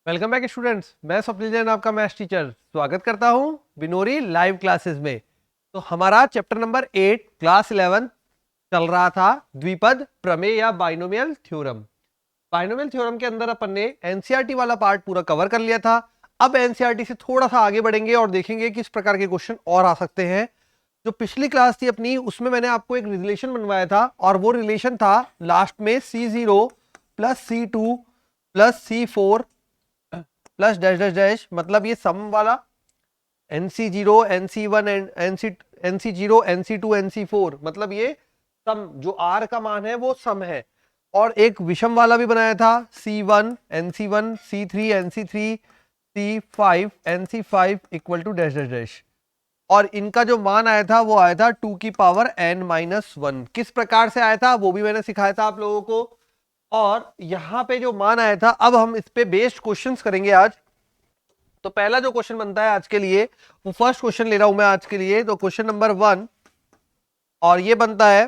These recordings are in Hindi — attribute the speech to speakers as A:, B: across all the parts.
A: Welcome back students. मैं स्वप्निल जैन आपका मैथ्स टीचर स्वागत करता हूं बिनोरी लाइव क्लासेस में। तो हमारा चैप्टर नंबर 8 क्लास 11 चल रहा था द्विपद प्रमेय या बाइनोमियल थ्योरम। बाइनोमियल थ्योरम के अंदर अपन ने एनसीईआरटी वाला पार्ट पूरा कवर कर लिया था। अब एनसीईआरटी से थोड़ा सा आगे बढ़ेंगे और देखेंगे किस प्रकार के क्वेश्चन और आ सकते हैं। जो पिछली क्लास थी अपनी उसमें मैंने आपको एक रिलेशन बनवाया था और वो रिलेशन था लास्ट में C0 plus C2 plus C4 plus dash dash dash, मतलब ये सम वाला NC0 NC1 NC0 NC2 NC4, मतलब ये सम जो R का मान है वो सम है। और एक विषम वाला भी बनाया था C1 NC1 C3 NC3 C5 NC5 equal to dash dash dash. और इनका जो मान आया था वो आया था 2 की पावर n-1। किस प्रकार से आया था वो भी मैंने सिखाया था आप लोगों को। और यहां पे जो मान आया था, अब हम इस पे बेस्ड क्वेश्चंस करेंगे आज। तो पहला जो क्वेश्चन बनता है आज के लिए वो फर्स्ट क्वेश्चन ले रहा हूं मैं आज के लिए। तो क्वेश्चन नंबर 1 और ये बनता है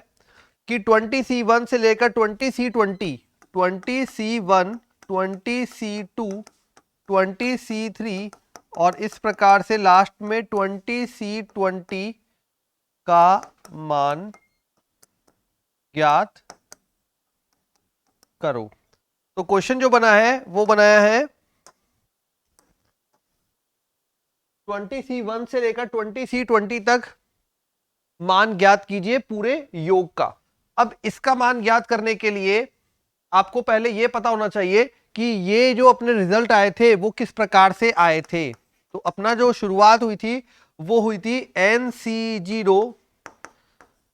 A: कि 20C1 से लेकर 20C20, 20C1 20C2 20C3 और इस प्रकार से लास्ट में 20C20 का मान ज्ञात करो। तो क्वेश्चन जो बना है वो बनाया है 20C1 से लेकर 20C20 तक मान ज्ञात कीजिए पूरे योग का। अब इसका मान ज्ञात करने के लिए आपको पहले यह पता होना चाहिए कि ये जो अपने रिजल्ट आए थे वो किस प्रकार से आए थे। तो अपना जो शुरुआत हुई थी वो हुई थी NC0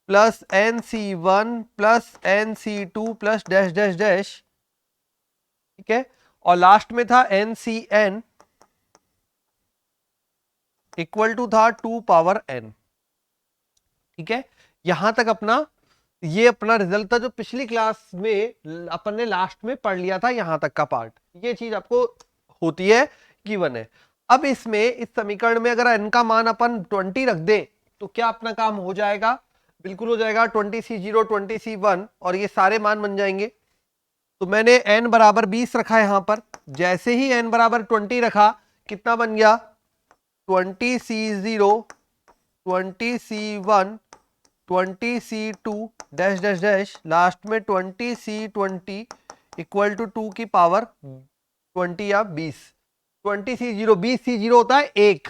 A: plus NC1 plus NC2 plus dash dash dash, ठीक है। और लास्ट में था NCN इक्वल टू था 2 पावर n, ठीक है। यहां तक अपना ये अपना रिजल्ट था जो पिछली क्लास में अपन ने लास्ट में पढ़ लिया था, यहां तक का पार्ट। ये चीज आपको होती है गिवन है। अब इसमें इस समीकरण में अगर n का मान अपन 20 रख दें तो क्या अपना काम हो जाएगा? बिल्कुल हो जाएगा। 20C0 20C1 और ये सारे मान बन जाएंगे। तो मैंने n बराबर 20 रखा है यहां पर। जैसे ही n बराबर 20 रखा, कितना बन गया? 20C0 20C1 20C2 dash dash dash, last में 20C20 इक्वल टू 2 की पावर 20 या 20। 20C0 20C0 होता है 1,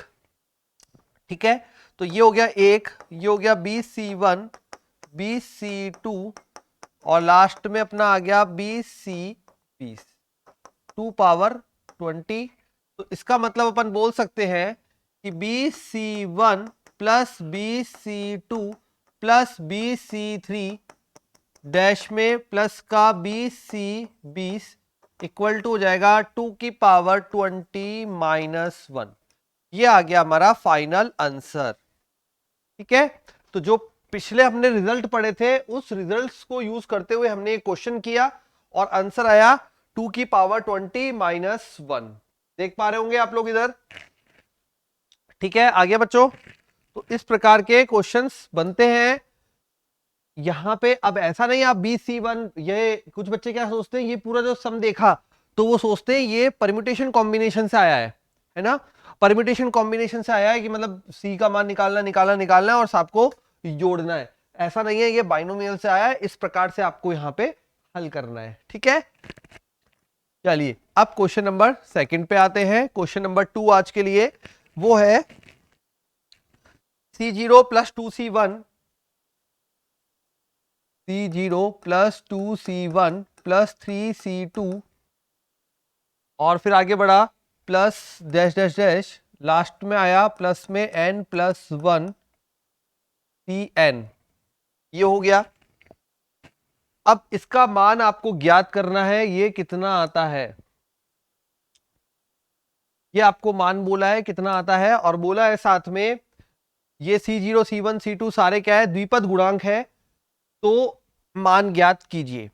A: ठीक है। तो ये हो गया 1, ये हो गया 20C1 20C2 और लास्ट में अपना आ गया 20C20 2 पावर 20। तो इसका मतलब अपन बोल सकते हैं कि 20C1 plus 20C2 plus 20C3 dash में प्लस का 20C20 इक्वल टू हो जाएगा 2 की पावर 20-1। ये आ गया हमारा फाइनल आंसर, ठीक है। तो जो पिछले हमने रिजल्ट पढ़े थे उस रिजल्ट्स को यूज करते हुए हमने एक क्वेश्चन किया और आंसर आया 2 की पावर 20-1। देख पा रहे होंगे आप लोग इधर, ठीक है। आगे बच्चों, तो इस प्रकार के क्वेश्चंस बनते हैं यहां पे। अब ऐसा नहीं आप BC1, ये कुछ बच्चे क्या सोचते हैं, ये पूरा जो सम देखा तो वो सोचते हैं ये परम्यूटेशन कॉम्बिनेशन से आया है ना। परम्यूटेशन कॉम्बिनेशन से आया है कि मतलब C का मान निकालना निकालना निकालना है और सबको जोड़ना है। ऐसा नहीं है, ये बाइनोमियल से आया है। इस प्रकार से आपको यहाँ पे हल करना है, ठीक है। चलिए अब क्वेश्चन नंबर सेकंड पे आते हैं। क्वेश्चन नंबर 2 आज के लिए वो है C0 plus 2C1 C0 plus 2C1 plus 3C2 और फिर आगे बढ़ा plus dash dash dash, last में आया प्लस में n+1 Cn। ये हो गया। अब इसका मान आपको ज्ञात करना है, ये कितना आता है। ये आपको मान बोला है कितना आता है और बोला है साथ में ये C0 C1 C2 सारे क्या है, द्विपद गुणांक है। तो मान ज्ञात कीजिए।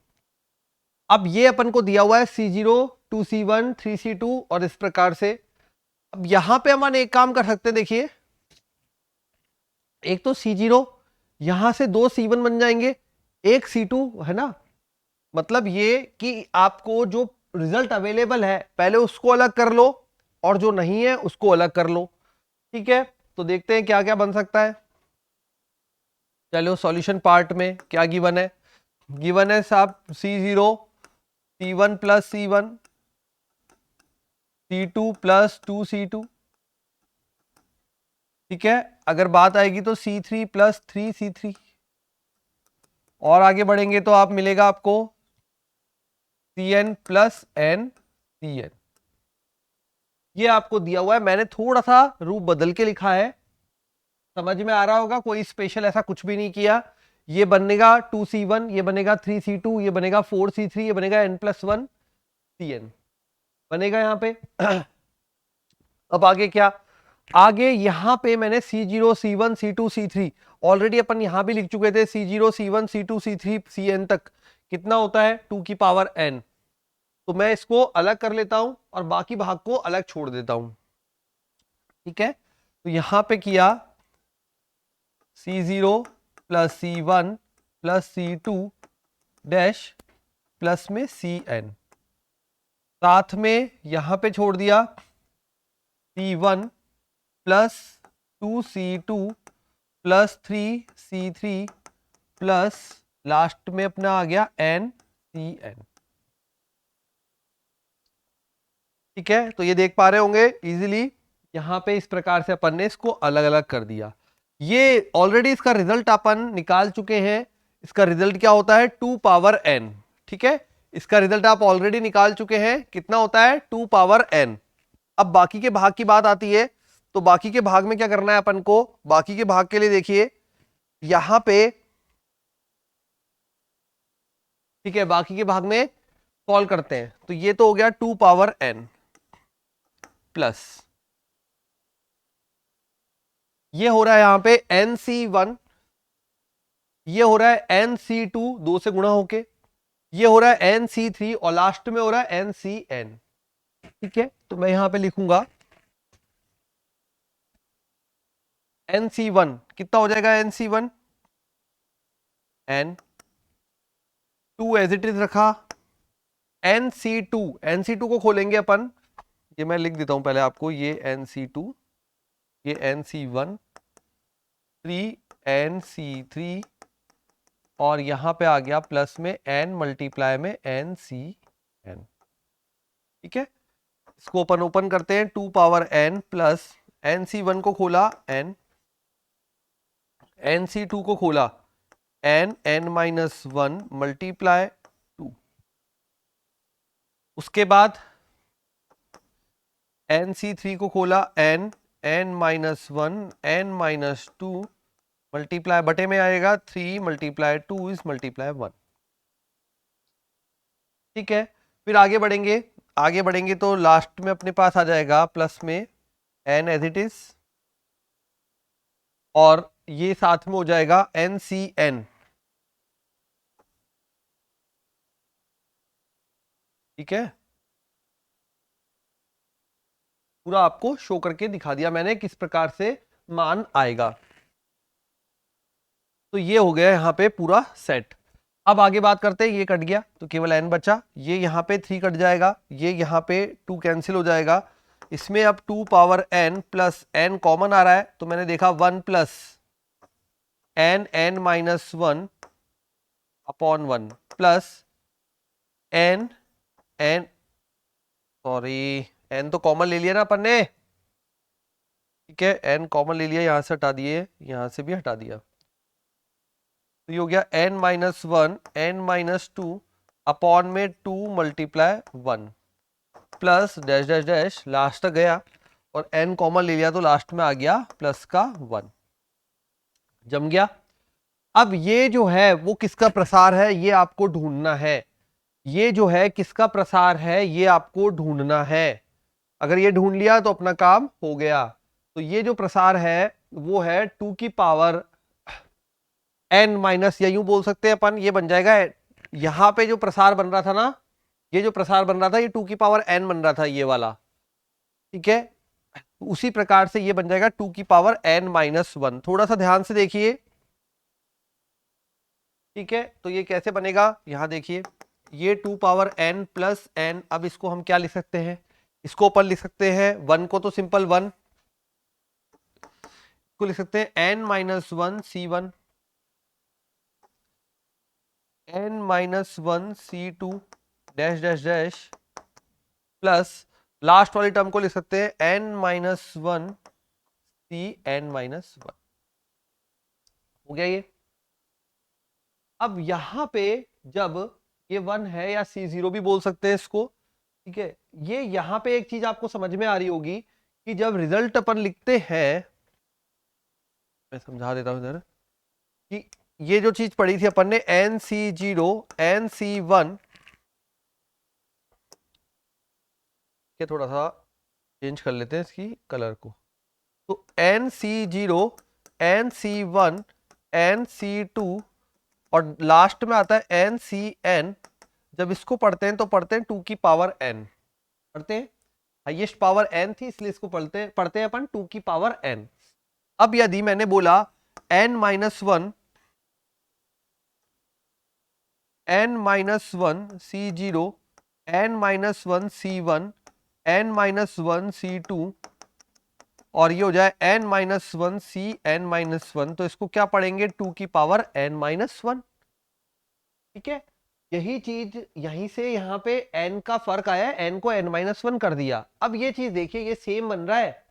A: अब ये अपन को दिया हुआ है C0 2C1 3C2 और इस प्रकार से। अब यहां पे अपन एक काम कर सकते हैं, देखिए एक तो C0 यहां से 2 C1 बन जाएंगे, एक C2 है ना। मतलब ये कि आपको जो रिजल्ट अवेलेबल है पहले उसको अलग कर लो और जो नहीं है उसको अलग कर लो। ठीक है, तो देखते हैं क्या क्या बन सकता है। चलो सॉल्यूशन पार्ट में क्या गिवन है, गिवन है साहब C0 C1 plus C1 C2 plus 2C2। ठीक है, अगर बात आएगी तो C3 प्लस 3C3 और आगे बढ़ेंगे तो आप मिलेगा आपको Cn प्लस n Cn। ये आपको दिया हुआ है, मैंने थोड़ा सा रूप बदल के लिखा है, समझ में आ रहा होगा, कोई स्पेशल ऐसा कुछ भी नहीं किया। ये बनेगा 2C1, ये बनेगा 3C2, ये बनेगा 4C3, ये बनेगा n+1 Cn बनेगा यहाँ पे। अब आगे क्या, आगे यहां पे मैंने C0 C1 C2 C3 already अपन यहां भी लिख चुके थे। C0 C1 C2 C3 Cn तक कितना होता है 2 की पावर n। तो मैं इसको अलग कर लेता हूं और बाकी भाग को अलग छोड़ देता हूं। ठीक है, तो यहां पे किया C0 plus C1 plus C2 dash plus में Cn, साथ में यहां पे छोड़ दिया C1 plus 2C2 plus 3C3 plus last में अपना आ गया NCn। ठीक है, तो ये देख पा रहे होंगे इजीली, यहां पे इस प्रकार से अपन ने इसको अलग अलग कर दिया। ये ऑलरेडी इसका रिजल्ट अपन निकाल चुके हैं। इसका रिजल्ट क्या होता है 2 पावर n। ठीक है, इसका रिजल्ट आप ऑलरेडी निकाल चुके हैं, कितना होता है 2 पावर n। अब बाकी के भाग की बात आती है, तो बाकी के भाग में क्या करना है अपन को, बाकी के भाग के लिए देखिए यहां पे, ठीक है, बाकी के भाग में सॉल्व करते हैं। तो ये तो हो गया 2 पावर n प्लस ये हो रहा है यहां पे NC1, ये हो रहा है NC2 2 से गुणा होके, ये हो रहा है NC3 और लास्ट में हो रहा है NCn। ठीक है, तो मैं यहां पे लिखूंगा NC1 कितना हो जाएगा, NC1 N2 as it is रखा, NC2 को खोलेंगे अपन, ये मैं लिख देता हूं पहले आपको, ये NC2, ये NC1, 3NC3 और यहां पे आ गया प्लस में n मल्टीप्लाई में NCn। ठीक है, इसको अपन ओपन करते हैं, 2 पावर n प्लस NC1 को खोला n, NC2 को खोला n-1 मल्टीप्लाई 2, उसके बाद NC3 को खोला n-1 n-2 मल्टीप्लाई बटे में आएगा 3 मल्टीप्लाई 2 इज मल्टीप्लाई 1। ठीक है, फिर आगे बढ़ेंगे, आगे बढ़ेंगे तो लास्ट में अपने पास आ जाएगा प्लस में n एज इट इज और ये साथ में हो जाएगा NCn। ठीक है, पूरा आपको शो करके दिखा दिया मैंने किस प्रकार से मान आएगा। तो ये हो गया यहाँ पे पूरा सेट। अब आगे बात करते हैं, ये कट गया तो केवल n बचा, ये यहाँ पे 3 कट जाएगा, ये यहाँ पे 2 कैंसिल हो जाएगा, इसमें अब 2 power n plus n common आ रहा है, तो मैंने देखा 1 plus n-1 upon 1 plus n sorry n तो कॉमन ले लिया ना अपन ने। ठीक है, n कॉमन ले लिया, यहां से हटा दिए, यहां से भी हटा दिया, तो ये हो गया n-1 n-2 अपॉन में 2 multiply 1 plus dash dash dash last तक गया और n कॉमन ले लिया तो लास्ट में आ गया प्लस का 1, जम गया। अब ये जो है वो किसका प्रसार है ये आपको ढूंढना है, ये जो है किसका प्रसार है ये आपको ढूंढना है। अगर ये ढूंढ लिया तो अपना काम हो गया। तो ये जो प्रसार है वो है 2 की पावर n माइनस, या यूं बोल सकते हैं अपन, ये बन जाएगा, यहां पे जो प्रसार बन रहा था ना, ये जो प्रसार बन रहा था ये 2 की पावर n बन रहा था ये वाला। ठीक है, उसी प्रकार से ये बन जाएगा 2 की पावर n-1। थोड़ा सा ध्यान से देखिए। ठीक है, तो ये कैसे बनेगा, यहां देखिए, ये 2 पावर n प्लस n, अब इसको हम क्या लिख सकते हैं, इसको ऊपर लिख सकते हैं, 1 को तो सिंपल 1 को लिख सकते हैं n minus one C1, n minus one C2 dash dash dash plus last वाली टर्म को लिख सकते हैं n minus one Cn minus one. हो गया ये। अब यहां पे जब ये 1 है, या C0 भी बोल सकते हैं इसको, ठीक है, ये यहां पे एक चीज आपको समझ में आ रही होगी कि जब रिजल्ट अपन लिखते हैं, मैं समझा देता हूं इधर, कि ये जो चीज पढ़ी थी अपन ने NC0 NC1 के, थोड़ा सा चेंज कर लेते हैं इसकी कलर को, तो NC0 NC1 NC2 और लास्ट में आता है NCN। जब इसको पढ़ते हैं तो पढ़ते हैं 2 की पावर n, पढ़ते हैं हाईएस्ट पावर n थी इसलिए इसको पढ़ते हैं अपन 2 की पावर n। अब यदि मैंने बोला n minus one C0 n minus one C1 n minus one C2 और ये हो जाए n minus one Cn minus one, तो इसको क्या पढ़ेंगे 2 की पावर n माइनस वन। ठीक है, यही चीज यहीं से यहां पे n का फर्क आया है, n को n माइनस वन कर दिया। अब ये चीज देखिए, ये सेम बन रहा है,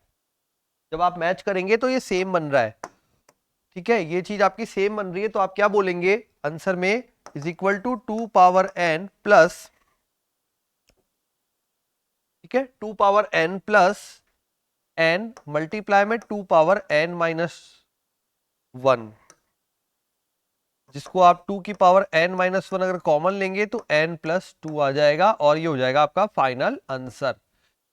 A: जब आप मैच करेंगे तो ये सेम बन रहा है। ठीक है, ये चीज आपकी सेम बन रही है, तो आप क्या बोलेंगे आंसर में, is equal to 2 power n plus, ठीक है, 2 power n plus n multiply में 2 पावर n माइनस वन, जिसको आप 2 की पावर n माइनस वन अगर कॉमन लेंगे तो n प्लस टू आ जाएगा, और ये हो जाएगा आपका फाइनल आंसर।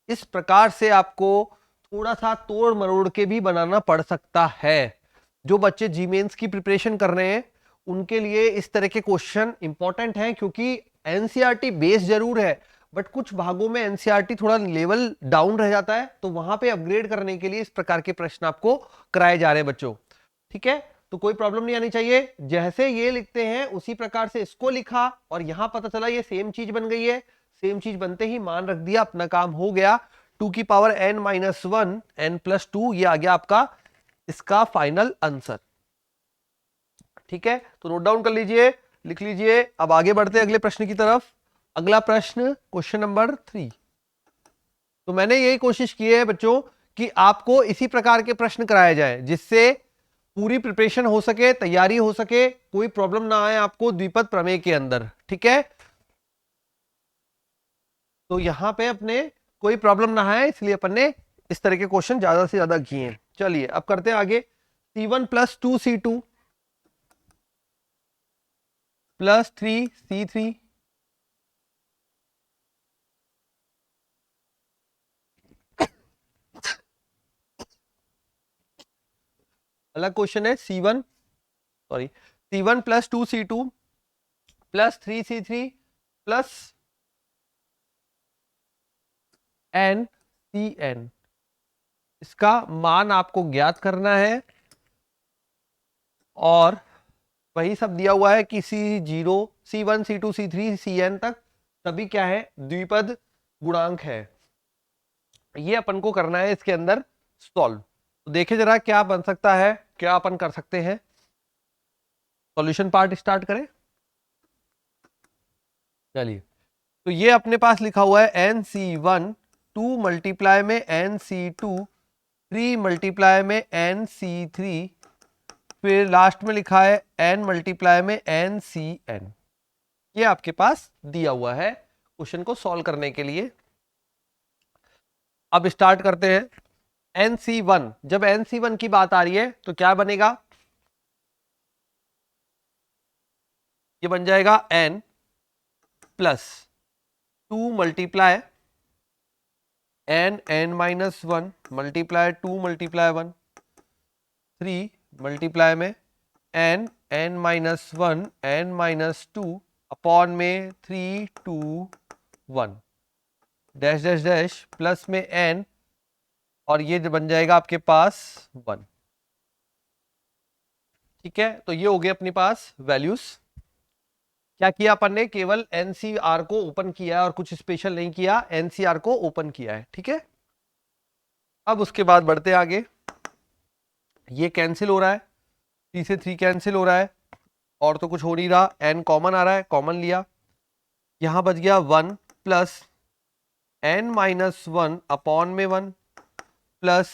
A: इस प्रकार से आपको थोड़ा सा तोड़ मरोड़ के भी बनाना पड़ सकता है। जो बच्चे जी मेंस की प्रिपरेशन कर रहे हैं उनके लिए इस तरह के क्वेश्चन इंपॉर्टेंट हैं, क्योंकि एनसीईआरटी बेस जरूर है, बट कुछ भागों में एनसीईआरटी थोड़ा लेवल डाउन रह जाता है, तो वहां पे अपग्रेड करने के लिए इस प्रकार के प्रश्न आपको कराए जा रहे हैं बच्चों। ठीक है, तो कोई प्रॉब्लम नहीं आनी चाहिए। जैसे ये लिखते हैं उसी प्रकार से इसको लिखा, और यहां पता चला ये सेम चीज बन गई है, सेम चीज बनते ही मान रख दिया, अपना काम हो गया। 2 की power n minus one n plus two, ये आ गया आपका इसका फाइनल आंसर। ठीक है, तो नोट डाउन कर लीजिए, लिख लीजिए। अब आगे बढ़ते हैं अगले प्रश्न की तरफ। अगला प्रश्न क्वेश्चन नंबर 3। तो मैंने यही कोशिश की है बच्चों कि आपको इसी प्रकार के प्रश्न कराए जाए, जिससे पूरी प्रिपरेशन हो सके, तैयारी हो सके, कोई प्रॉब्लम ना आए आपको द्विपद प्रमेय के अंदर। ठीक है, तो यहां पे अपने कोई प्रॉब्लम ना आए, इसलिए अपन ने इस तरह के क्वेश्चन ज्यादा से ज्यादा किए हैं। चलिए अब करते हैं आगे। C1 plus 2C2 plus 3C3 अलग क्वेश्चन है। C1 plus 2C2 plus 3C3 plus NCN, इसका मान आपको ज्ञात करना है, और वही सब दिया हुआ है कि C0 C1 C2 C3 Cn तक सभी क्या है, द्विपद गुणांक है। ये अपन को करना है इसके अंदर सॉल्व। तो देखें जरा क्या बन सकता है, क्या अपन कर सकते हैं। सॉल्यूशन पार्ट स्टार्ट करें। चलिए, तो ये अपने पास लिखा हुआ है NC1 2 मल्टीप्लाई में NC2 3 मल्टीप्लाई में NC3, फिर लास्ट में लिखा है n मल्टीप्लाई में NCN। ये आपके पास दिया हुआ है क्वेश्चन को सॉल्व करने के लिए। अब स्टार्ट करते हैं। NC1, जब NC1 की बात आ रही है तो क्या बनेगा, ये बन जाएगा n plus 2 multiply n minus one multiply 2 multiply 1 3 multiply में n minus one n minus two upon में 3 2 1 डैश डैश डैश प्लस में n, और ये बन जाएगा आपके पास 1। ठीक है, तो ये हो गए अपने पास वैल्यूज। क्या किया अपन ने, केवल एनसीआर को ओपन किया है और कुछ स्पेशल नहीं किया, एनसीआर को ओपन किया है, ठीक है। अब उसके बाद बढ़ते आगे, ये कैंसिल हो रहा है, 3 से 3 कैंसिल हो रहा है, और तो कुछ हो नहीं रहा, एन कॉमन आ रहा है, कॉमन लिया, यहां बच गया 1 प्लस एन माइनस 1 अपॉन में 1 plus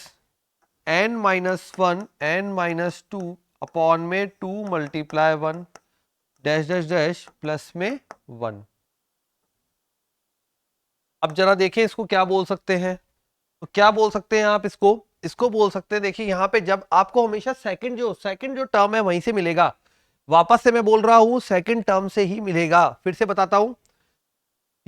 A: n minus 1 N minus 2 upon में 2 multiply 1 dash dash dash plus में 1। अब जरा देखें इसको क्या बोल सकते हैं, तो क्या बोल सकते हैं आप इसको, इसको बोल सकते हैं, देखिए यहां पे जब आपको हमेशा सेकंड जो टर्म है वहीं से मिलेगा, वापस से मैं बोल रहा हूं सेकंड टर्म से ही मिलेगा, फिर से बताता हूं,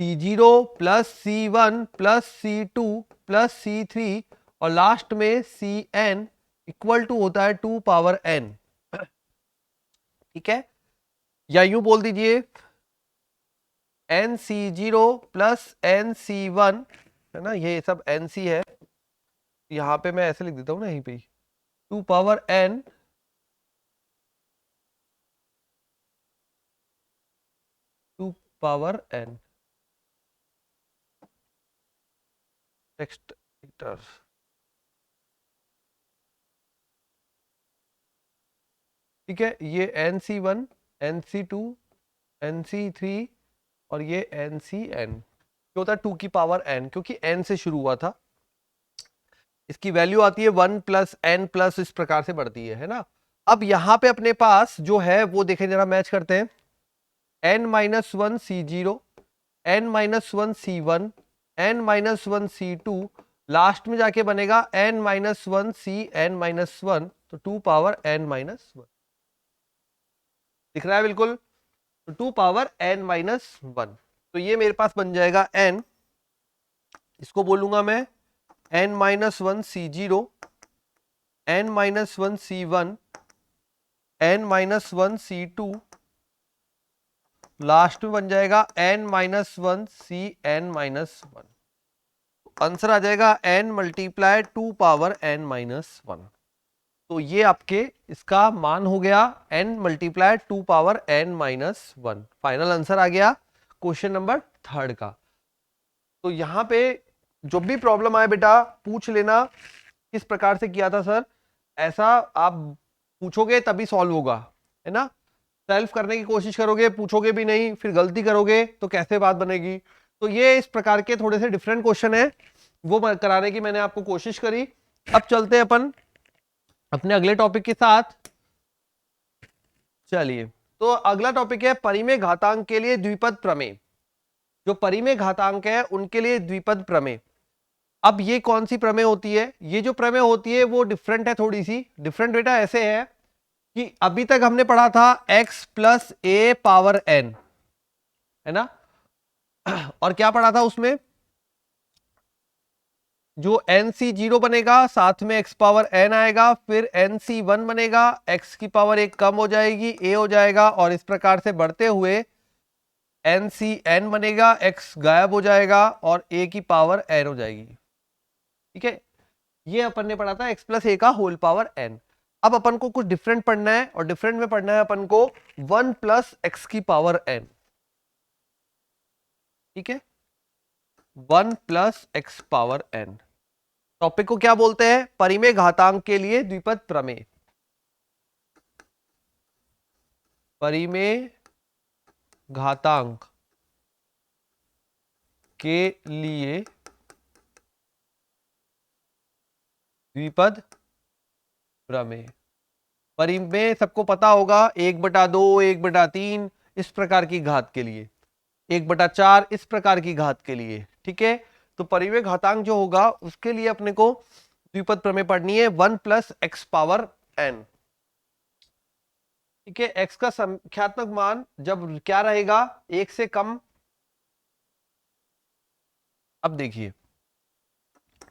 A: C0 plus C1 plus C2 plus C3 और लास्ट में Cn इक्वल टू होता है 2 पावर n, ठीक है। या यूं बोल दीजिए NC0 प्लस NC1, है ना, ये सब NC है, यहां पे मैं ऐसे लिख देता हूं ना, यहीं पे 2 power n 2 power n next, ठीक है। ये NC1 NC2 NC3 और ये NCn जो होता है 2 की पावर n, क्योंकि n से शुरू हुआ था, इसकी वैल्यू आती है 1 प्लस n प्लस, इस प्रकार से बढ़ती है ना। अब यहां पे अपने पास जो है वो देखें जरा, मैच करते हैं, n minus 1 C0, n minus 1 C1, n minus 1 C2, last में जाके बनेगा n माइनस 1 Cn माइनस 1, तो 2 पावर n माइनस 1 दिख रहा है बिल्कुल, तो 2 पावर n माइनस 1, तो ये मेरे पास बन जाएगा n, इसको बोलूंगा मैं n minus 1 C0, n minus 1 C1, n minus 1 C2, last में बन जाएगा n minus 1 Cn minus 1, answer आ जाएगा n multiply 2 power n minus 1। तो ये आपके इसका मान हो गया n multiply 2 power n minus 1, final answer आ गया क्वेश्चन नंबर 3 का। तो यहां पे जो भी प्रॉब्लम आए बेटा पूछ लेना किस प्रकार से किया था सर, ऐसा आप पूछोगे तभी सॉल्व होगा, है ना, सेल्फ करने की कोशिश करोगे, पूछोगे भी नहीं, फिर गलती करोगे तो कैसे बात बनेगी। तो ये इस प्रकार के थोड़े से डिफरेंट क्वेश्चन है, वो कराने की मैंने आपको कोशिश करी। अब चलते हैं अपन अपने अगले टॉपिक के साथ, चलिए। तो अगला टॉपिक है परिमेय घातांक के लिए द्विपद प्रमेय, जो परिमेय घातांक है उनके लिए द्विपद प्रमेय। अब ये कौन सी प्रमेय होती है, ये जो प्रमेय होती है वो डिफरेंट है, थोड़ी सी डिफरेंट बेटा ऐसे है कि अभी तक हमने पढ़ा था x प्लस ए पावर n, है ना, और क्या पढ़ा था उसमें, जो NC0 बनेगा साथ में x पावर n आएगा, फिर NC1 बनेगा, x की पावर एक कम हो जाएगी, a हो जाएगा, और इस प्रकार से बढ़ते हुए NCn बनेगा, x गायब हो जाएगा और a की पावर n हो जाएगी, ठीक है। ये अपन ने पढ़ा था x प्लस ए का होल पावर n। अब अपन को कुछ डिफरेंट पढ़ना है, और डिफरेंट में पढ़ना है अपन को 1 प्लस एक्स की पावर n, ठीक है, 1 plus X power n। Topic को क्या बोलते हैं, परिमेय घातांक के लिए द्विपद प्रमेय, परिमेय घातांक के लिए द्विपद प्रमेय। परिमेय सबको पता होगा, 1/2, 1/3 इस प्रकार की घात के लिए, 1/4 इस प्रकार की घात के लिए, ठीक है। तो परिमेय घातांक जो होगा उसके लिए अपने को द्विपद प्रमेय पढ़नी है, 1 प्लस एक्स पावर n, ठीक है। x का संख्यात्मक मान जब क्या रहेगा, 1 से कम, अब देखिए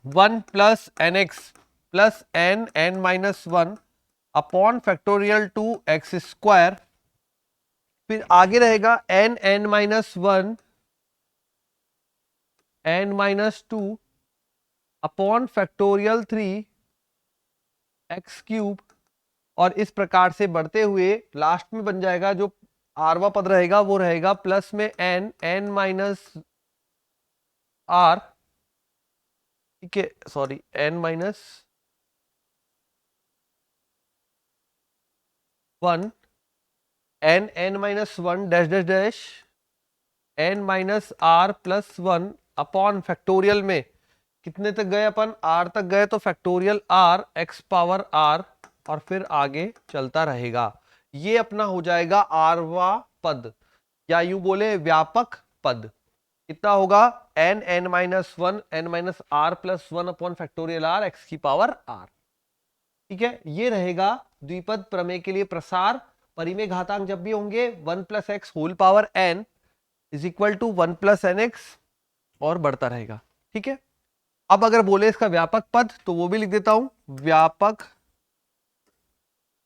A: 1 plus n x plus n minus 1 upon factorial 2x square, फिर आगे रहेगा n minus 1 n minus 2 upon factorial 3x cube, और इस प्रकार से बढ़ते हुए लास्ट में बन जाएगा जो आरवा पद रहेगा वो रहेगा प्लस में एन, एन माइनस आर, ठीक है, sorry n minus 1, n N minus 1 dash dash dash N minus are plus 1 upon factorial में कितने तक गए अपन, आर तक गए, तो factorial are x power are और फिर आगे चलता रहेगा। ये अपना हो जाएगा आरवा पद, या यूं बोले व्यापक पद। कितना होगा, n N minus 1 N minus are plus 1 upon factorial are x की पावर आर। ठीक है, ये रहेगा द्विपद प्रमेय के लिए प्रसार। परिमेय घातांक जब भी होंगे 1 plus x whole power n is equal to 1 plus n x और बढ़ता रहेगा। ठीक है, अब अगर बोले इसका व्यापक पद तो वो भी लिख देता हूं, व्यापक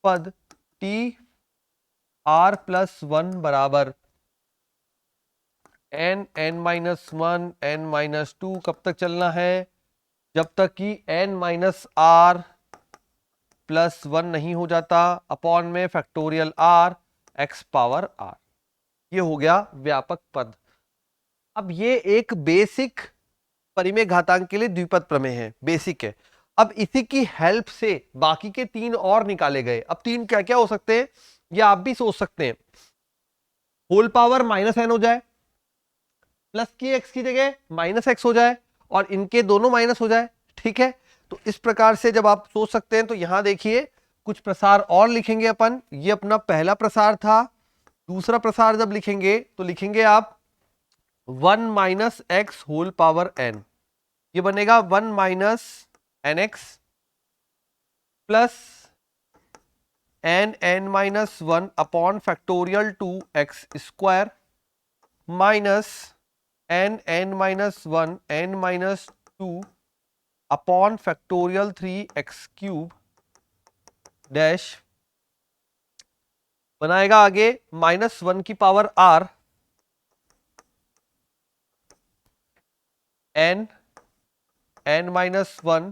A: पद टी आर प्लस 1 बराबर n N minus 1 N minus 2, कब तक चलना है, जब तक कि एन माइनस आर प्लस 1 नहीं हो जाता, अपॉन में factorial are x power r. ये हो गया व्यापक पद। अब ये एक बेसिक परिमेय घातांक के लिए द्विपद प्रमेय है, बेसिक है। अब इसी की हेल्प से बाकी के 3 और निकाले गए। अब 3 क्या क्या हो सकते हैं, ये आप भी सोच सकते हैं। होल पावर माइनस एन हो जाए, प्लस की एक्स की जगह माइनस एक्स हो जाए, और इनके दोनों माइनस हो जाए। ठीक है, तो इस प्रकार से जब आप सोच सकते हैं तो यहां देखिए कुछ प्रसार और लिखेंगे अपन। ये अपना पहला प्रसार था। दूसरा प्रसार जब लिखेंगे तो लिखेंगे आप 1 minus x whole power N, ये बनेगा 1 minus N x plus N N minus 1 upon factorial 2 x square minus N N minus 1 N minus 2 upon factorial 3 x cube dash बनाएगा आगे -1 की power R N N minus 1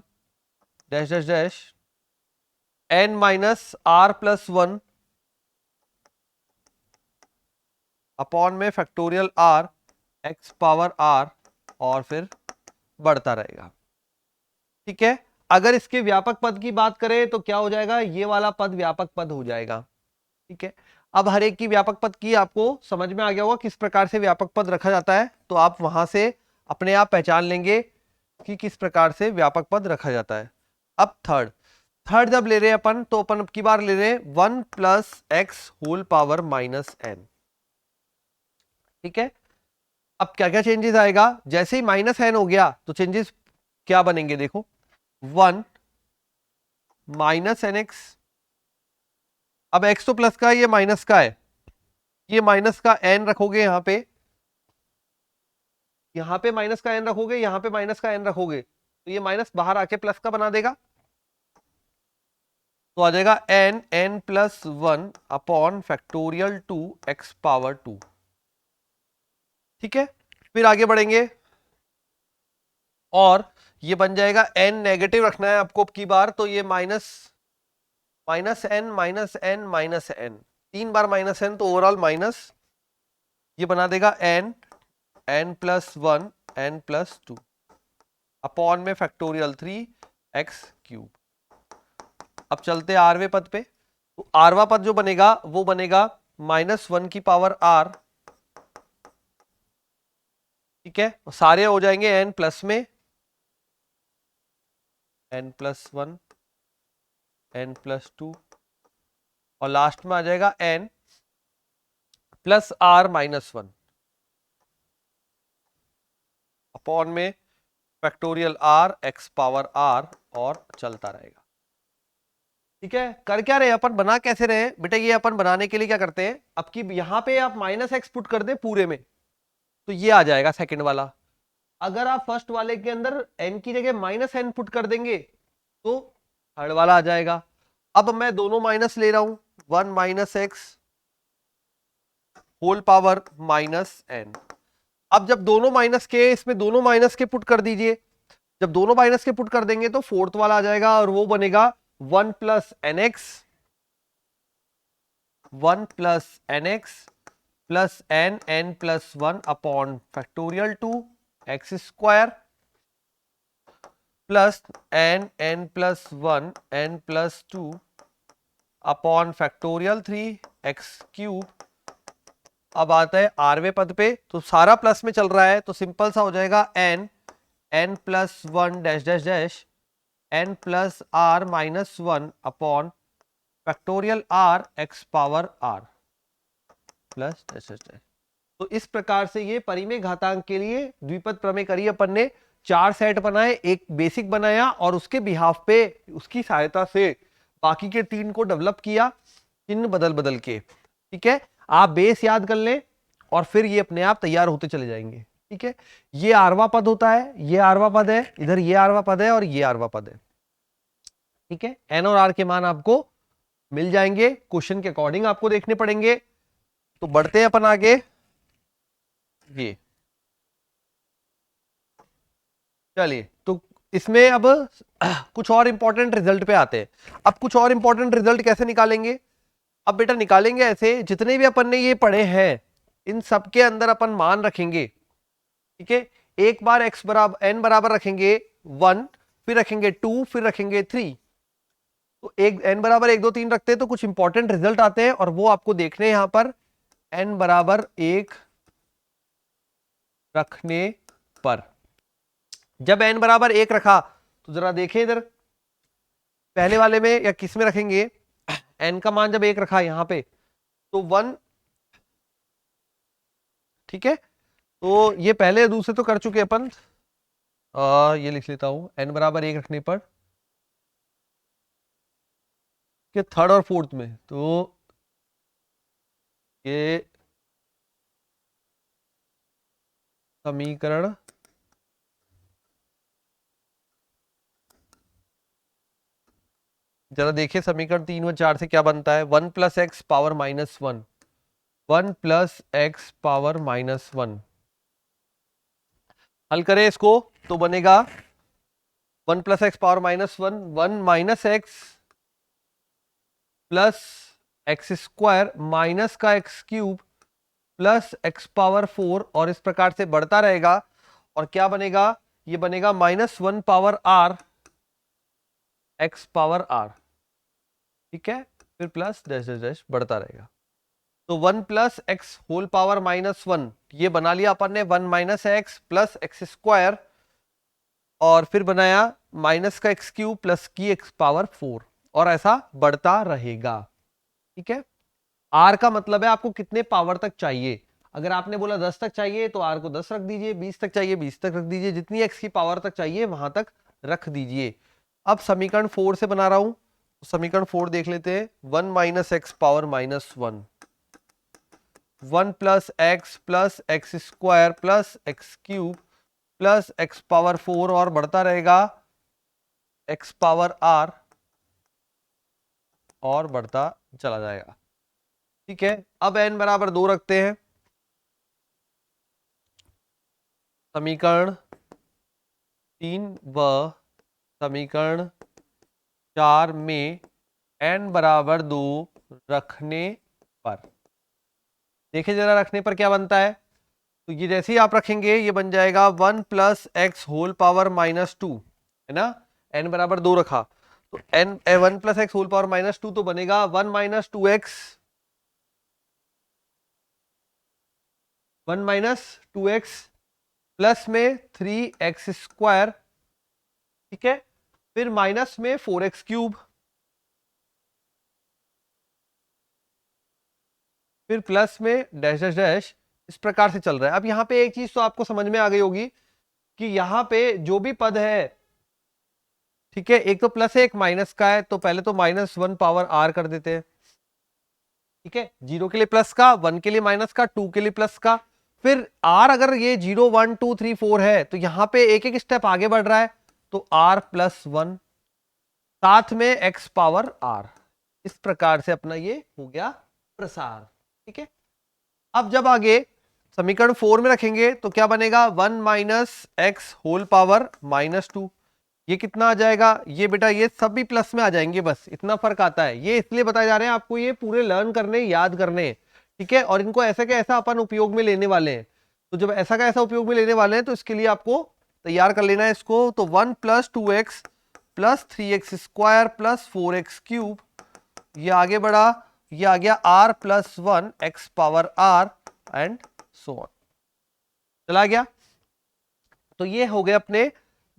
A: dash dash dash N minus are plus 1 upon में factorial are x power are और फिर बढ़ता रहेगा। ठीक है, अगर इसके व्यापक पद की बात करें तो क्या हो जाएगा, ये वाला पद व्यापक पद हो जाएगा। ठीक है, अब हर एक की व्यापक पद की आपको समझ में आ गया होगा किस प्रकार से व्यापक पद रखा जाता है, तो आप वहां से अपने आप पहचान लेंगे कि किस प्रकार से व्यापक पद रखा जाता है। अब थर्ड जब ले रहे हैं अपन तो अपन अब की बार ले रहे हैं 1 plus x whole power minus n. ठीक है, अब क्या क्या चेंजेस आएगा, जैसे ही माइनस एन हो गया तो चेंजेस क्या बनेंगे, देखो 1 माइनस एन एक्स, अब एक्स तो प्लस का है, ये माइनस का है, ये माइनस का एन रखोगे यहां पे माइनस का एन रखोगे, यहां पे माइनस का एन रखोगे, तो ये माइनस बाहर आके प्लस का बना देगा, तो आ जाएगा n n plus 1 upon factorial 2 x power 2। ठीक है, फिर आगे बढ़ेंगे और ये बन जाएगा एन नेगेटिव रखना है आपको की बार, तो ये minus n minus n minus n, 3 बार माइनस एन, तो ओवरऑल माइनस, ये बना देगा n n plus 1 N plus 2 upon में फैक्टोरियल 3 एक्स क्यूब। अब चलते आरवे पद पे, तो आरवा पद जो बनेगा वो बनेगा -1 की पावर आर। ठीक है, सारे हो जाएंगे एन प्लस में, एन प्लस 1 एन प्लस 2 और लास्ट में आ जाएगा N plus R minus 1 upon में factorial are x power are और चलता रहेगा। ठीक है, कर क्या रहे अपन, बना कैसे रहे बेटा, ये अपन बनाने के लिए क्या करते हैं, अब की यहां पे आप माइनस एक्स पुट कर दे पूरे में तो ये आ जाएगा सेकंड वाला। अगर आप फर्स्ट वाले के अंदर एन की जगह माइनस एन पुट कर देंगे तो थर्ड वाला आ जाएगा। अब मैं दोनों माइनस ले रहा हूं, 1 minus x whole power minus n. अब जब दोनों माइनस के, इसमें दोनों माइनस के पुट कर दीजिए, जब दोनों माइनस के पुट कर देंगे तो फोर्थ वाला आ जाएगा और वो बनेगा 1 plus n x 1 plus n x plus n plus 1 upon factorial 2 x square plus n plus 1 n plus 2 upon factorial 3 x cube. अब आता है आरवें पद पे, तो सारा प्लस में चल रहा है तो सिंपल सा हो जाएगा n plus 1 dash dash dash n plus r minus 1 upon factorial r x power r plus dash dash dash. तो इस प्रकार से ये परिमेय घातांक के लिए द्विपद प्रमेय करी अपन ने, 4 सेट बनाए, एक बेसिक बनाया और उसके बिहाफ पे उसकी सहायता से बाकी के 3 को डेवलप किया चिन्ह बदल बदल के। ठीक है, आप बेस याद कर लें और फिर ये अपने आप तैयार होते चले जाएंगे। ठीक है, ये आरवा पद होता है, ये आरवा पद है, इधर ये आरवा पद है और ये आरवा पद है। ठीक है, एन और आर के मान आपको मिल जाएंगे, क्वेश्चन के अकॉर्डिंग आपको देखने पड़ेंगे। तो बढ़ते हैं अपन आगे। ये चलिए, तो इसमें अब कुछ और इंपॉर्टेंट रिजल्ट पे आते हैं। अब कुछ और इंपॉर्टेंट रिजल्ट कैसे निकालेंगे? अब बेटा निकालेंगे ऐसे, जितने भी अपन ने ये पढ़े हैं इन सब के अंदर अपन मान रखेंगे। ठीक है, एक बार x बराबर n बराबर रखेंगे 1, फिर रखेंगे 2, फिर रखेंगे 3। तो एक n बराबर 1 2 3 रखते हैं तो कुछ इंपॉर्टेंट रिजल्ट आते हैं और वो आपको देखने हैं यहां पर। n बराबर 1 रखने पर, जब n बराबर 1 रखा तो जरा देखें इधर पहले वाले में या किस में रखेंगे, n का मान जब 1 रखा यहां पे तो 1। ठीक है, तो ये पहले दूसरे तो कर चुके अपन, ये लिख लेता हूं n बराबर 1 रखने पर कि थर्ड और फोर्थ में, तो ये समीकरण जरा देखिए समीकरण 3 व 4 से क्या बनता है। 1 plus X power minus 1, 1 plus X power minus 1, हल करें इसको तो बनेगा 1 plus X power minus 1, 1 minus X plus X square minus का X cube plus X power 4 और इस प्रकार से बढ़ता रहेगा। और क्या बनेगा, ये बनेगा -1 power r x power r। ठीक है, फिर प्लस डैश डैश डैश बढ़ता रहेगा। तो 1 प्लस एक्स होल पावर -1 ये बना लिया अपन ने, 1 minus X plus X square और फिर बनाया माइनस का एक्स क्यूब प्लस की एक्स पावर 4 और ऐसा बढ़ता रहेगा। ठीक है, आर का मतलब है आपको कितने पावर तक चाहिए। अगर आपने बोला 10 तक चाहिए तो आर को 10 रख दीजिए, 20 तक चाहिए 20 तक रख दीजिए, जितनी एक्स की पावर तक चाहिए वहां तक रख दीजिए। अब समीकरण 4 से बना रहा हूं, समीकरण 4 देख लेते हैं। 1 minus x power -1, 1 plus X square plus x cube plus X power 4 और बढ़ता रहेगा एक्स पावर r और बढ़ता चला जाएगा। ठीक है, अब n बराबर 2 रखते हैं। समीकरण 3 व समीकरण 4 में n बराबर 2 रखने पर, देखिए जरा रखने पर क्या बनता है। तो ये जैसे ही आप रखेंगे ये बन जाएगा 1 प्लस एक्स होल पावर -2, है ना। n बराबर 2 रखा तो n 1 plus x whole power -2 तो बनेगा 1 minus 2x, 1 minus 2x plus में 3x स्क्वायर। ठीक है, फिर माइनस में 4x क्यूब, फिर प्लस में डैश डैश डैश, इस प्रकार से चल रहा है। अब यहां पे एक चीज तो आपको समझ में आ गई होगी कि यहां पे जो भी पद है, ठीक है, एक तो प्लस है एक माइनस का है, तो पहले तो -1 पावर r कर देते हैं। ठीक है, 0 के लिए प्लस का, 1 के लिए माइनस का, 2 के लिए प्लस का, फिर r अगर ये 0 1 2 3 4 है तो यहां पे एक एक स्टेप आगे बढ़ रहा है तो r प्लस 1 साथ में x पावर r, इस प्रकार से अपना ये हो गया प्रसार। ठीक है, अब जब आगे समीकरण 4 में रखेंगे तो क्या बनेगा, 1 माइनस एक्स होल पावर -2, ये कितना आ जाएगा, ये बेटा ये सब भी प्लस में आ जाएंगे, बस इतना फर्क आता है। ये इसलिए बताए जा रहे हैं आपको, ये पूरे लर्न करने याद करने। ठीक है, और इनको ऐसा का ऐसा अपन उपयोग में लेने वाले हैं। तो जब ऐसा का ऐसा उपयोग में लेने वाले हैं तो इसके लिए आपको तैयार कर लेना है इसको। तो 1 + 2x + 3x square + 4x cube, ये आगे बढ़ा, ये आ गया r + 1 x power r and so on, चला गया। तो ये हो गए अपने,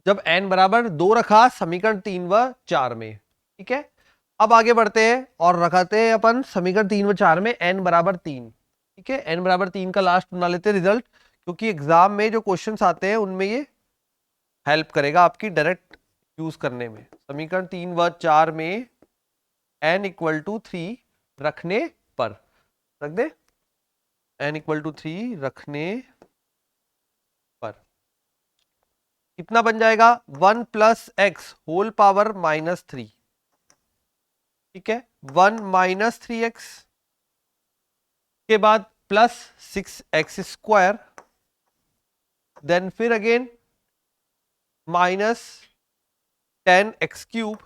A: जब n बराबर 2 रखा समीकरण 3 व 4 में। ठीक है, अब आगे बढ़ते हैं और रखाते हैं अपन समीकरण 3 व 4 में n बराबर 3। ठीक है, n बराबर 3 का लास्ट बना लेते हैं रिजल्ट, क्योंकि एग्जाम में जो क्वेश्चंस आते हैं उनमें ये हेल्प करेगा आपकी डायरेक्ट यूज करने में। समीकरण 3 व 4 में n = 3 रखने पर, रख दे, n = 3 रखने पर कितना बन जाएगा, 1 + x होल पावर -3। ठीक है, 1 - 3x के बाद +6x स्क्वायर, देन फिर अगेन -10x क्यूब,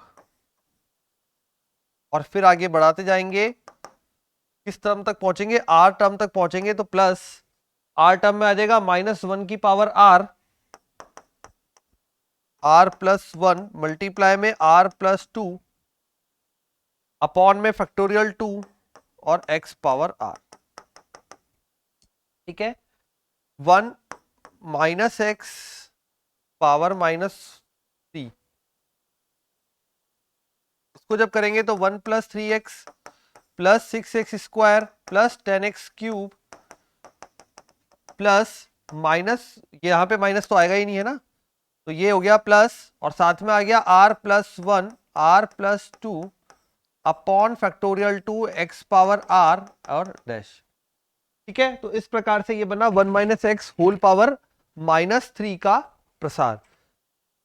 A: और फिर आगे बढ़ाते जाएंगे, किस टर्म तक पहुंचेंगे, r टर्म तक पहुंचेंगे। तो प्लस r टर्म में आ जाएगा -1 की पावर r + 1 मल्टीप्लाई में r + 2 अपॉन में फैक्टोरियल 2 और x पावर r। ठीक है, 1 - x पावर -3, इसको जब करेंगे तो 1 + 3x + 6x square + 10x cube plus minus, ये यहां पे माइनस तो आएगा ही नहीं है ना, तो ये हो गया प्लस, और साथ में आ गया r + 1 r + 2 upon factorial 2 x power r और डैश। ठीक है, तो इस प्रकार से ये बना 1 - x होल पावर -3 का प्रसार।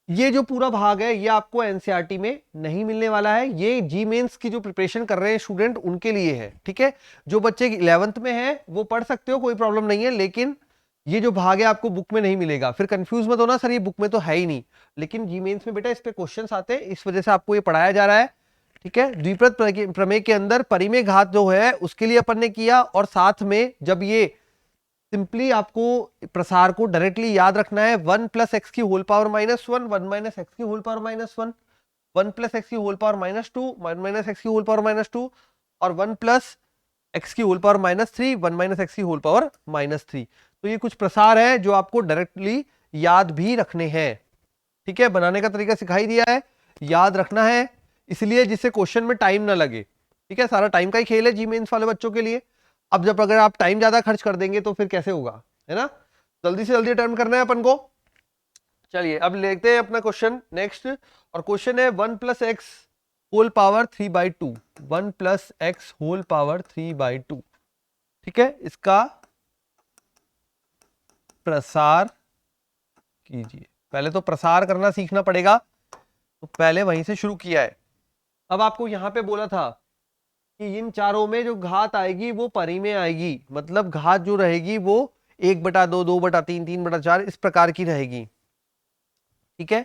A: ये जो पूरा भाग है ये आपको एनसीईआरटी में नहीं मिलने वाला है, ये जी मेंस की जो प्रिपरेशन कर रहे हैं स्टूडेंट उनके लिए है। ठीक है, जो बच्चे 11th में हैं वो पढ़ सकते हो, कोई प्रॉब्लम नहीं है, लेकिन ये जो भाग है आपको बुक में नहीं मिलेगा। फिर कंफ्यूज मत होना, सर ये बुक में तो है ही नहीं, लेकिन जी मेंस में बेटा इस पे क्वेश्चंस आते हैं, इस वजह से आपको ये पढ़ाया जा रहा है। ठीक है, द्विपद प्रमेय के अंदर परिमेय घात जो है उसके लिए अपन ने किया, और साथ में जब ये सिंपली आपको प्रसार को डायरेक्टली याद रखना है, 1 + x की होल पावर -1 1 - x की होल पावर -1 1 + x की होल पावर -2 1 - x की होल पावर -2 और 1 + x की होल पावर -3 1 - x की होल पावर -3। तो ये कुछ प्रसार है जो आपको डायरेक्टली याद भी रखने हैं। ठीक है, बनाने का तरीका सिखाई दिया है, याद रखना है, इसलिए जिससे क्वेश्चन में टाइम ना लगे। ठीक है, सारा टाइम का ही खेल है जी मेंस वाले बच्चों के लिए। अब जब अगर आप टाइम ज्यादा खर्च कर देंगे तो फिर कैसे होगा, है ना, जल्दी से जल्दी अटेम्प्ट करना है अपन को। चलिए अब लेते हैं अपना क्वेश्चन नेक्स्ट, और क्वेश्चन है 1 + x whole power 3/2 1 + x whole power 3/2। ठीक है, इसका प्रसार कीजिए। पहले तो प्रसार करना सीखना पड़ेगा, तो पहले वहीं से शुरू किया है। अब आपको यहां पे बोला था कि इन चारों में जो घात आएगी वो परिमेय आएगी, मतलब घात जो रहेगी वो 1/2 2/3 3/4 इस प्रकार की रहेगी। ठीक है,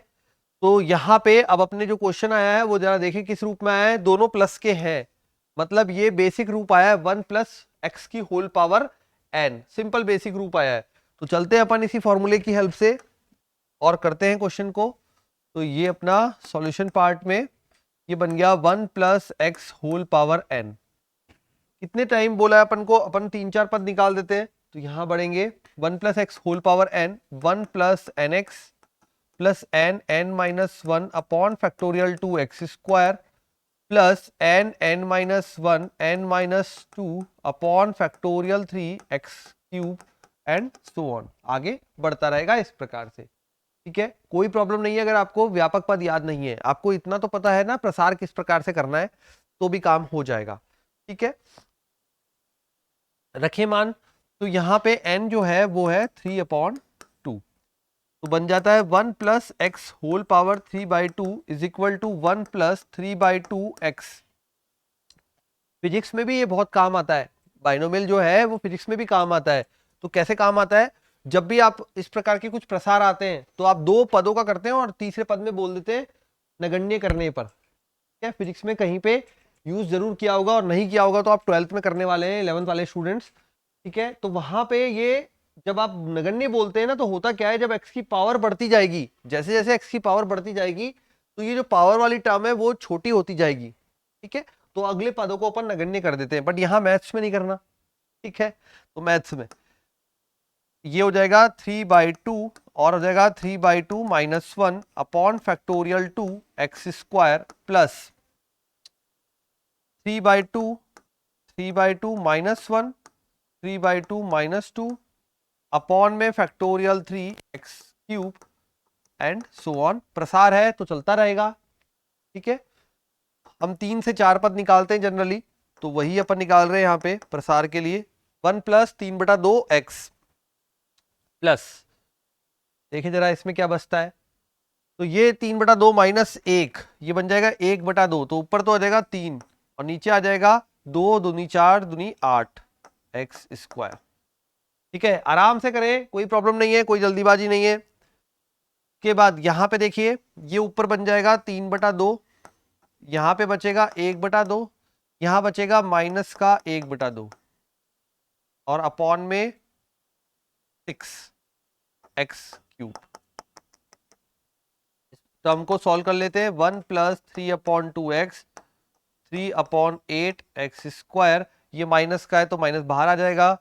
A: तो यहां पे अब अपने जो क्वेश्चन आया है वो जरा देखें किस रूप में आया है, दोनों प्लस के हैं, मतलब ये बेसिक रूप आया है 1 + x की whole power n, simple basic रूप आया है। तो चलते हैं अपन इसी फॉर्मूले की हेल्प से और करते हैं क्वेश्चन को। तो ये अपना सॉल्यूशन पार्ट में ये बन गया 1 + x होल पावर n। कितने टाइम बोला है अपन को, अपन 3 4 पद निकाल देते हैं, तो यहां बढ़ेंगे 1 + x whole power n 1 + nx plus n(n-1) upon factorial 2x square plus n(n-1) n-2 upon factorial 3x cube and so on, आगे बढ़ता रहेगा इस प्रकार से। ठीक है, कोई प्रॉब्लम नहीं है अगर आपको व्यापक पद याद नहीं है, आपको इतना तो पता है ना प्रसार किस प्रकार से करना है, तो भी काम हो जाएगा। ठीक है, रखे मान, तो यहां पे n जो है वो है 3/2, तो बन जाता है 1 + x whole power 3/2 is equal to 1 + 3/2x। Physics में भी ये बहुत काम आता है, बाइनोमियल जो है वो फिजिक्स में भी काम आता है। तो कैसे काम आता है, जब भी आप इस प्रकार के कुछ प्रसार आते हैं तो आप 2 पदों का करते हैं और तीसरे पद में बोल देते हैं नगण्य करने पर। क्या फिजिक्स में कहीं पे यूज जरूर किया होगा, और नहीं किया होगा तो आप 12th में करने वाले हैं, 11th वाले स्टूडेंट्स। ठीक है, तो वहां पे ये जब आप नगण्य बोलते हैं ना, तो होता क्या है, जब x की पावर बढ़ती जाएगी, जैसे जैसे x की पावर बढ़ती जाएगी, तो ये जो पावर वाली टर्म है वो छोटी होती जाएगी। ठीक है, तो अगले पदों को अपन नगण्य कर देते हैं, बट यहाँ मैथ्स में नहीं करना। ठीक है, तो मैथ्स में ये हो जाएगा 3/2, और हो जाएगा 3/2 minus 1 upon factorial 2 x square plus 3/2 3/2 minus 1 3/2 minus 2 upon में factorial 3x³ and so on. प्रसार है तो चलता रहेगा। ठीक है, हम 3 से 4 पद निकालते हैं जनरली, तो वही अपन निकाल रहे हैं यहाँ पे प्रसार के लिए। 1 प्लस 3/2 x प्लस, देखिए जरा इसमें क्या बचता है, तो ये 3/2 माइनस 1, ये बन जाएगा 1/2, तो ऊपर तो आ जाएगा 3 और नीचे आ जाएगा 2 दूनी 4 दूनी 8 एक्स स्क्वायर। ठीक है, आराम से करें, कोई प्रॉब्लम नहीं है, कोई जल्दीबाजी नहीं है। के बाद यहां पे देखिए, ये ऊपर बन जाएगा 3/2, यहां पे बचेगा 1/2, यहां बचेगा माइनस का 1/2 और अपॉन में 6x³ टर्म को सॉल्व कर लेते हैं। 1 प्लस 3/2x 3/8x², ये माइनस का है तो माइनस बाहर आ जाएगा।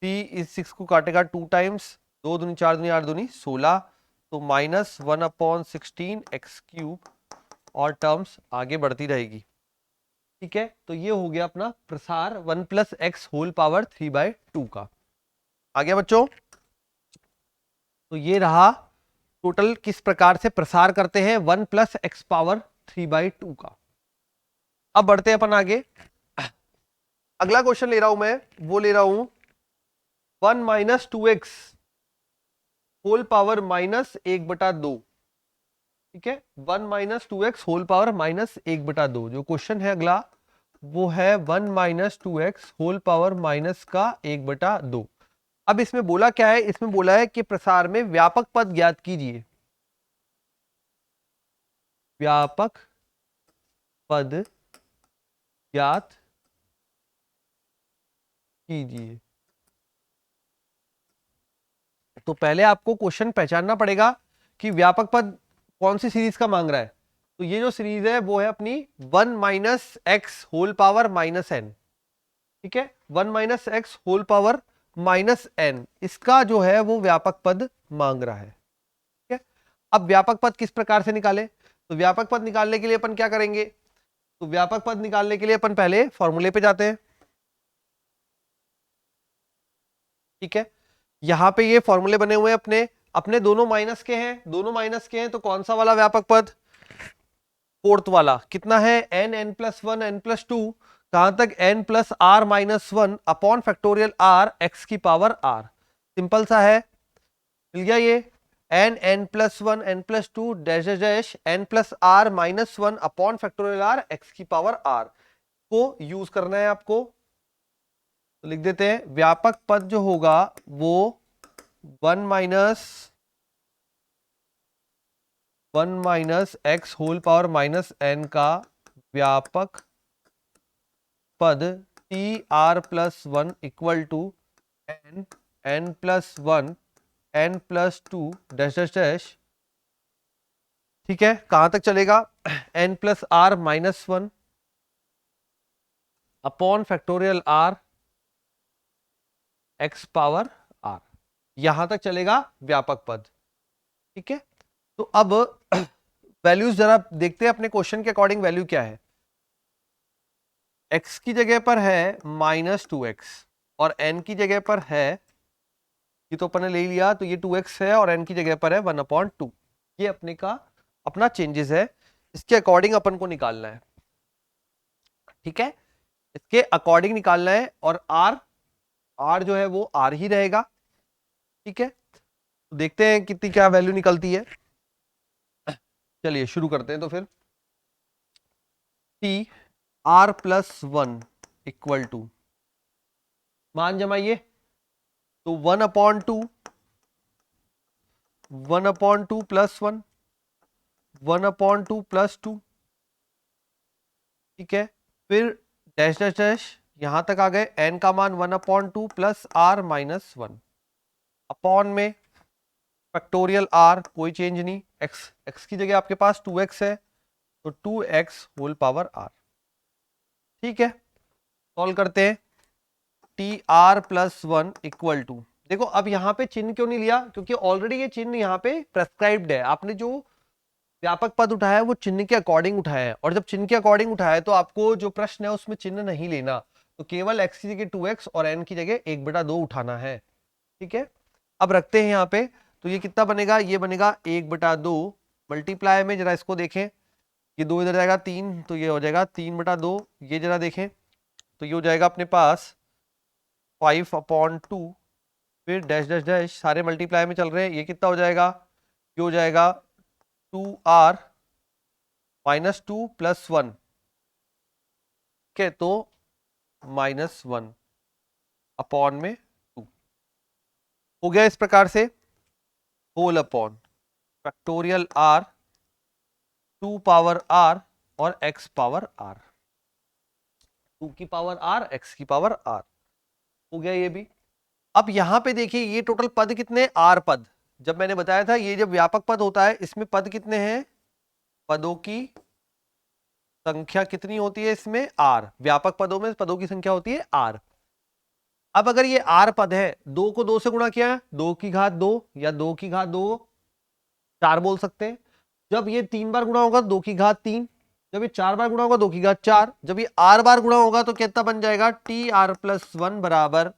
A: 3 इस 6 को काटेगा 2 टाइम्स, 2 दूनी 4 दूनी 8 दूनी 16, तो माइनस 1/16x³ और टर्म्स आगे बढ़ती रहेगी। ठीक है, तो ये हो गया अपना प्रसार 1 प्लस एक्स होल पावर 3/2 का। आ गया बच्चों, तो ये रहा टोटल किस प्रकार से प्रसार करते हैं 1 प्लस एक्स पावर 3/2 का। अब बढ़ते हैं अपन आगे। अगला क्वेश्चन ले रहा हूं मैं, वो ले रहा हूं 1 minus 2x whole power minus 1/2। ठीक है, 1 minus 2x whole power minus 1/2, जो क्वेश्चन है अगला वो है 1 minus 2x whole power minus का 1/2। अब इसमें बोला क्या है, इसमें बोला है कि प्रसार में व्यापक पद ज्ञात कीजिए। व्यापक पद ज्ञात कीजिए। तो पहले आपको क्वेश्चन पहचानना पड़ेगा कि व्यापक पद कौन सी सीरीज का मांग रहा है। तो ये जो सीरीज है वो है अपनी 1 minus x whole power minus n. ठीक है, 1 minus x whole power minus n, इसका जो है वो व्यापक पद मांग रहा है। ठीक है, अब व्यापक पद किस प्रकार से निकाले, तो व्यापक पद निकालने के लिए अपन क्या करेंगे, तो व्यापक पद निकालने के लिए अपन पहले फॉर्मूले पे जाते हैं। ठीक है, यहां पे ये फॉर्मूले बने हुए हैं अपने अपने दोनों माइनस के हैं, दोनों माइनस के हैं, तो कौन सा वाला व्यापक पद, फोर्थ वाला। कितना है n+1 n+2, कहां तक n+r-1 upon factorial r x की पावर r। सिंपल सा है, मिल गया ये n+1 n+2 dash dash dash n+r-1 upon factorial r x की पावर r को यूज करना है आपको। तो लिख देते हैं व्यापक पद जो होगा वो 1 minus x whole power minus n का व्यापक पद TR+1 equal to n+1 n+2 dash dash dash. ठीक है, कहां तक चलेगा, n+r-1 upon factorial r x power r, यहां तक चलेगा व्यापक पद। ठीक है, तो अब वैल्यूज जरा देखते हैं अपने क्वेश्चन के अकॉर्डिंग वैल्यू क्या है। x की जगह पर है -2x और n की जगह पर है, ये तो अपन ने ले लिया, तो ये 2x है और n की जगह पर है 1/2। ये अपने का अपना चेंजेस है, इसके अकॉर्डिंग अपन को निकालना है। ठीक है, इसके अकॉर्डिंग निकालना है, और r जो है वो r ही रहेगा। ठीक है, तो देखते हैं कितनी क्या वैल्यू निकलती है। चलिए शुरू करते हैं, तो फिर TR+1 इक्वल टू, मान जमाइए, तो 1/2 1/2 प्लस 1 1/2 प्लस 2। ठीक है, फिर डैश डैश डैश यहां तक आ गए, एन का मान 1/2 प्लस आर माइनस 1 अपॉन में फैक्टोरियल आर, कोई चेंज नहीं, एक्स एक्स की जगह आपके पास 2x है तो 2x होल पावर आर। ठीक है, सॉल्व करते हैं। T R plus 1 equal to, देखो अब यहां पे चिन्ह क्यों नहीं लिया, क्योंकि ऑलरेडी ये चिन्ह यहां पे प्रेस्क्राइब्ड है। आपने जो व्यापक पद उठाया है वो चिन्ह के अकॉर्डिंग उठाया है, और जब चिन्ह के अकॉर्डिंग उठाया है तो आपको जो प्रश्न है उसमें चिन्ह नहीं लेना, तो केवल x की जगह 2x और n की जगह 1/2 उठाना है। ठीक है, अब रखते हैं यहाँ पे, तो ये कितना बनेगा, ये बनेगा 1/2 मल्टीप्लाई में, जरा इसको देखें, ये 2 इधर जाएगा 3, तो ये हो जाएगा 3/2, ये जरा देखें तो ये हो जाएगा अपने पास 5/2, फिर डैश डैश डैश सारे मल्टीप्लाई में चल रहे हैं, ये कितना हो जाएगा, ये हो जाएगा 2r माइनस 2 प्लस 1, ठीक है, तो -1 अपॉन में 2 हो गया। इस प्रकार से whole upon factorial r 2 power r और x पावर r, 2 की पावर r x की पावर r हो गया ये भी। अब यहां पे देखिए ये टोटल पद कितने, r पद, जब मैंने बताया था ये जब व्यापक पद होता है इसमें पद कितने हैं, पदों की संख्या कितनी होती है इसमें, r, व्यापक पदों में पदों की संख्या होती है r। अब अगर ये r पद है, 2 को 2 से गुणा किया है, 2 की घात 2 या 2 की घात 2 4 बोल सकते हैं। जब ये 3 बार गुणा होगा 2 की घात 3, जब ये 4 बार गुणा होगा 2 की घात 4, जब ये r बार गुणा होगा तो कितना बन जाएगा, टी आर प्लस 1 बराबर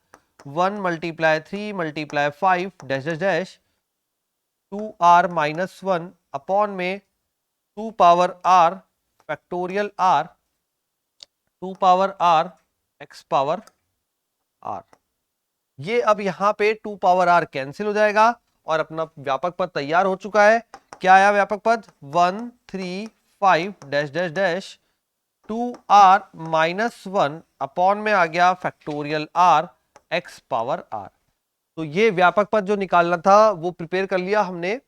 A: 1 multiply 3 multiply 5 dash dash dash 2r minus 1 upon में 2 power r factorial r 2 power r x power r। ये अब यहां पे 2 पावर r कैंसिल हो जाएगा और अपना व्यापक पद तैयार हो चुका है। क्या आया व्यापक पद, 1 3 5 dash dash dash 2r minus 1 upon में आ गया factorial r x power r। तो ये व्यापक पद जो निकालना था वो प्रिपेयर कर लिया हमने,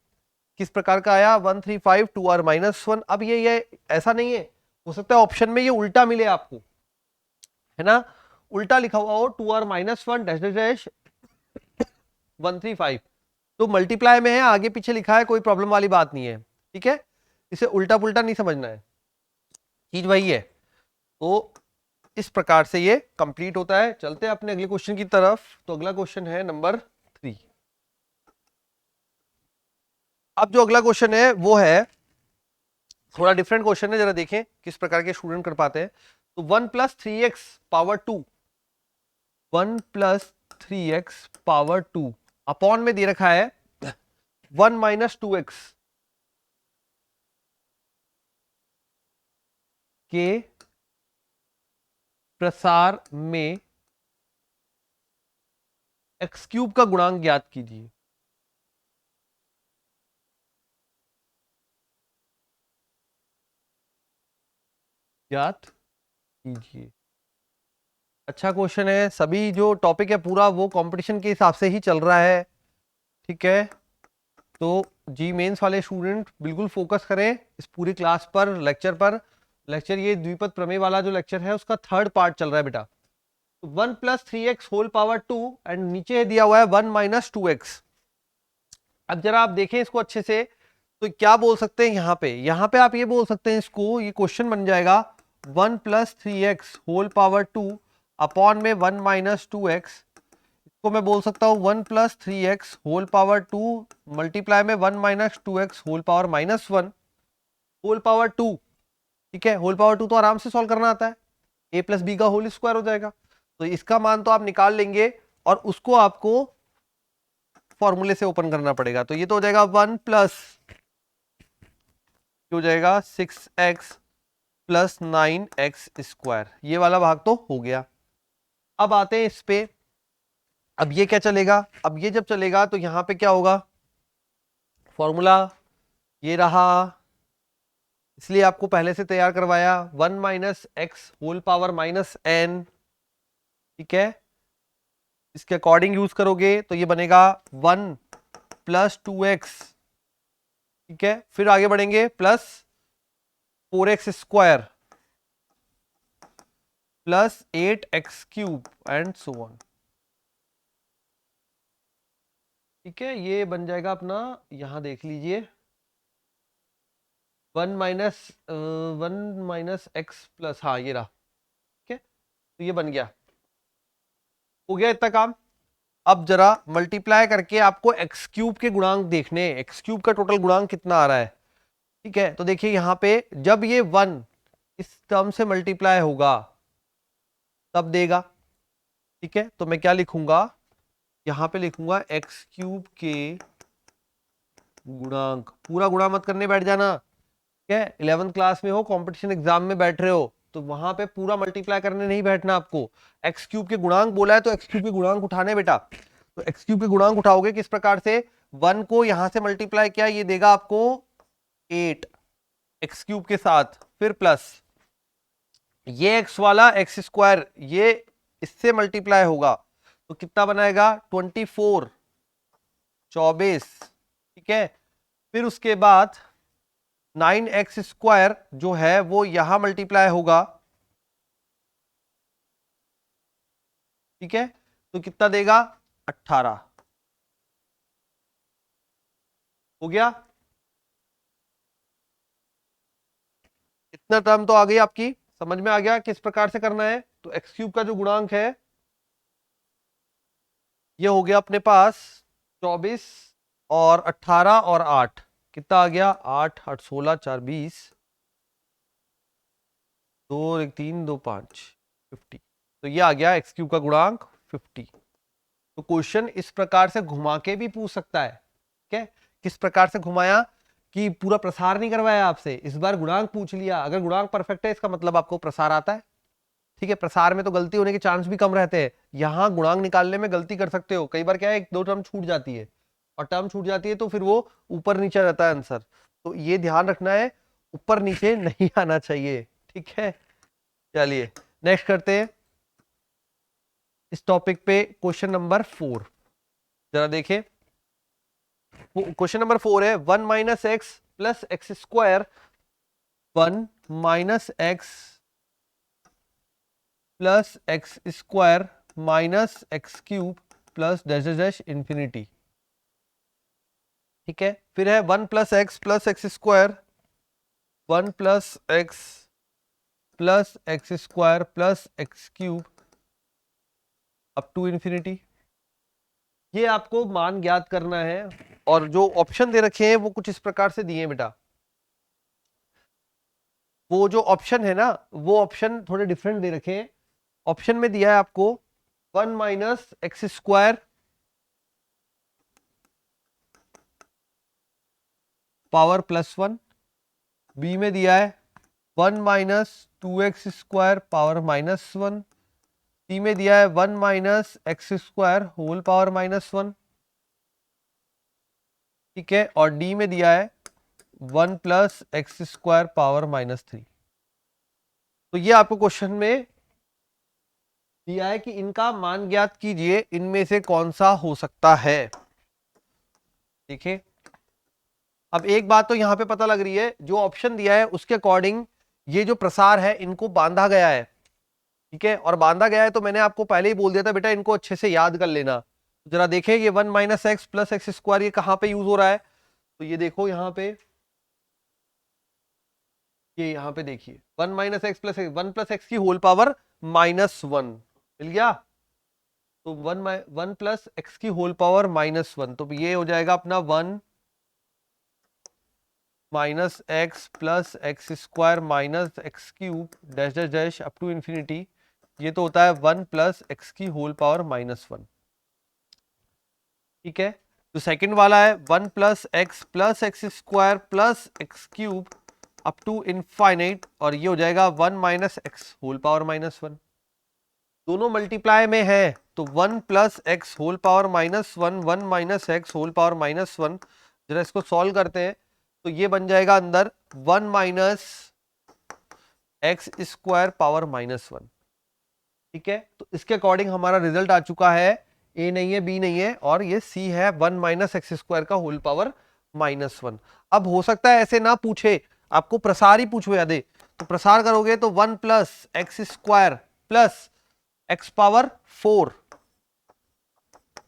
A: किस प्रकार का आया, 1 3 5 2r माइनस 1। अब ये ऐसा नहीं है, हो सकता है ऑप्शन में ये उल्टा मिले आपको, है ना, उल्टा लिखा हुआ हो 2r minus 1 dash dash dash 135, तो मल्टीप्लाई में है, आगे पीछे लिखा है, कोई प्रॉब्लम वाली बात नहीं है। ठीक है, इसे उल्टा पुल्टा नहीं समझना है, चीज वही है। तो इस प्रकार से ये कंप्लीट होता है। चलते हैं अपने अगले क्वेश्चन की तरफ। तो अगला क्वेश्चन है नंबर 3। अब जो अगला क्वेश्चन है वो है थोड़ा डिफरेंट क्वेश्चन है, जरा देखें किस प्रकार के स्टूडेंट कर पाते हैं। तो 1 plus 3x power 2, 1 plus 3x power 2 upon में दे रखा है 1 माइनस 2x के प्रसार में x क्यूब का गुणांक ज्ञात कीजिए। ज्ञात कीजिए, अच्छा क्वेश्चन है। सभी जो टॉपिक है पूरा वो कंपटीशन के हिसाब से ही चल रहा है। ठीक है, तो जी मेंस वाले स्टूडेंट बिल्कुल फोकस करें इस पूरी क्लास पर, लेक्चर पर। लेक्चर ये द्विपद प्रमेय वाला जो लेक्चर है उसका 3rd पार्ट चल रहा है बेटा। तो 1 plus 3x whole power 2 and नीचे दिया हुआ है 1 माइनस 2x। अब जरा आप देखें इसको अच्छे से, तो क्या बोल सकते हैं यहाँ पे आप ये बोल सकते हैं, इसको ये क्वेश्चन बन जाएगा 1 plus 3x whole power 2 upon में 1 माइनस 2x। इसको मैं बोल सकता हूँ 1 plus 3x whole power 2 multiply में 1 minus 2x whole power minus 1 whole power 2। ठीक है, होल पावर 2 तो आराम से सॉल्व करना आता है, a प्लस बी का होल स्क्वायर हो जाएगा। तो इसका मान तो आप निकाल लेंगे और उसको आपको फॉर्मूले से ओपन करना पड़ेगा। तो ये तो हो जाएगा 1 प्लस हो जाएगा 6x प्लस 9x स्क्वायर, ये वाला भाग तो हो गया। अब आते हैं इस पे, अब ये क्या चलेगा, अब ये जब चलेगा तो यहां पे क्या होगा, फॉर्मूला ये रहा, इसलिए आपको पहले से तैयार करवाया 1 minus x whole power minus n. ठीक है, इसके अकॉर्डिंग यूज करोगे तो ये बनेगा 1 प्लस 2x। ठीक है, फिर आगे बढ़ेंगे plus 4x square plus 8x³ and so on. ठीक है, ये बन जाएगा अपना, यहां देख लीजिए 1 - x+, हाँ ये रहा। ठीक है, तो ये बन गया, हो गया इतना काम। अब जरा मल्टीप्लाई करके आपको x³ के गुणांक देखने, x³ का टोटल गुणांक कितना आ रहा है। ठीक है, तो देखिए यहां पे जब ये 1 इस टर्म से मल्टीप्लाई होगा तब देगा। ठीक है, तो मैं क्या लिखूंगा, यहां पे लिखूंगा x³ के गुणांक। पूरा गुणा मत करने बैठ जाना। ठीक है, 11th क्लास में हो, कंपटीशन एग्जाम में बैठ रहे हो, तो वहां पे पूरा मल्टीप्लाई करने नहीं बैठना आपको। x³ के गुणांक बोला है तो x³ के गुणांक उठाने बेटा। तो x³ के गुणांक उठाओगे किस प्रकार से, 1 को यहां से मल्टीप्लाई किया, ये देगा आपको 8 x³ के साथ, फिर प्लस ये x वाला x², ये इससे मल्टीप्लाई होगा तो कितना बनाएगा 24, 24। ठीक है, फिर उसके बाद 9x² जो है वो यहां मल्टीप्लाई होगा। ठीक है, तो कितना देगा 18। हो गया, इतना टर्म तो आ गई आपकी, समझ में आ गया किस प्रकार से करना है। तो x³ का जो गुणांक है ये हो गया अपने पास 24 और 18 और 8, कितना आ गया 8 8 16 4 20, 2 1 3 2 5 50। तो ये आ गया x³ का गुणांक 50। तो क्वेश्चन इस प्रकार से घुमा के भी पूछ सकता है। ठीक है, किस प्रकार से घुमाया कि पूरा प्रसार नहीं करवाया आपसे, इस बार गुणांक पूछ लिया। अगर गुणांक परफेक्ट है इसका मतलब आपको प्रसार आता है। ठीक है, प्रसार में तो गलती होने के चांस भी कम रहते हैं, यहां गुणांक निकालने में गलती कर सकते हो। कई बार क्या है, 1 2 टर्म छूट जाती है, और टर्म छूट जाती है तो फिर वो ऊपर नीचे रहता है आंसर। तो ये ध्यान रखना है, ऊपर नीचे नहीं आना चाहिए। ठीक है, चलिए नेक्स्ट करते हैं इस टॉपिक पे। क्वेश्चन नंबर 4 जरा देखें। क्वेश्चन नंबर 4 है 1 - x + x², 1 - x + x² - x³ plus dash dash dash infinity. ठीक है, फिर है 1 + x + x², 1 + x + x² + x³ up to infinity. ये आपको मान ज्ञात करना है, और जो ऑप्शन दे रखे हैं वो कुछ इस प्रकार से दिए हैं बेटा। वो जो ऑप्शन है ना, वो ऑप्शन थोड़े डिफरेंट दे रखे हैं। ऑप्शन में दिया है आपको 1 - x² पावर +1, बी में दिया है 1 - 2x² पावर -1, सी में दिया है 1 - x² होल पावर -1। ठीक है, और डी में दिया है 1 + x² पावर -3। तो ये आपको क्वेश्चन में दिया है कि इनका मान ज्ञात कीजिए, इनमें से कौन सा हो सकता है। देखिए, अब एक बात तो यहां पे पता लग रही है, जो ऑप्शन दिया है उसके अकॉर्डिंग ये जो प्रसार है इनको बांधा गया है। ठीक है, और बांधा गया है तो मैंने आपको पहले ही बोल दिया था बेटा, इनको अच्छे से याद कर लेना। तो जरा देखें ये 1 - x + x² ये कहां पे यूज हो रहा है। तो ये देखो यहां पे, ये यहां पे देखिए 1 - x + 1 + x की होल पावर -1 मिल गया। तो 1 + x की होल पावर -1, तो ये हो जाएगा अपना 1 - x + x² - x³ dash dash dash up to infinity. ये तो होता है 1 + x की होल पावर -1। ठीक है, तो सेकंड वाला है 1 + x + x² + x³ up to infinite, और ये हो जाएगा 1 - x होल पावर -1। दोनों मल्टीप्लाई में है तो 1 + x whole power -1, 1 - x whole power -1। जरा इसको सॉल्व करते हैं तो ये बन जाएगा अंदर 1 - x² पावर -1। ठीक है, तो इसके अकॉर्डिंग हमारा रिजल्ट आ चुका है, ए नहीं है, बी नहीं है, और ये सी है 1 - x² का होल पावर -1। अब हो सकता है ऐसे ना पूछे, आपको प्रसार ही पूछो याद है। तो प्रसार करोगे तो 1 + x² plus x power 4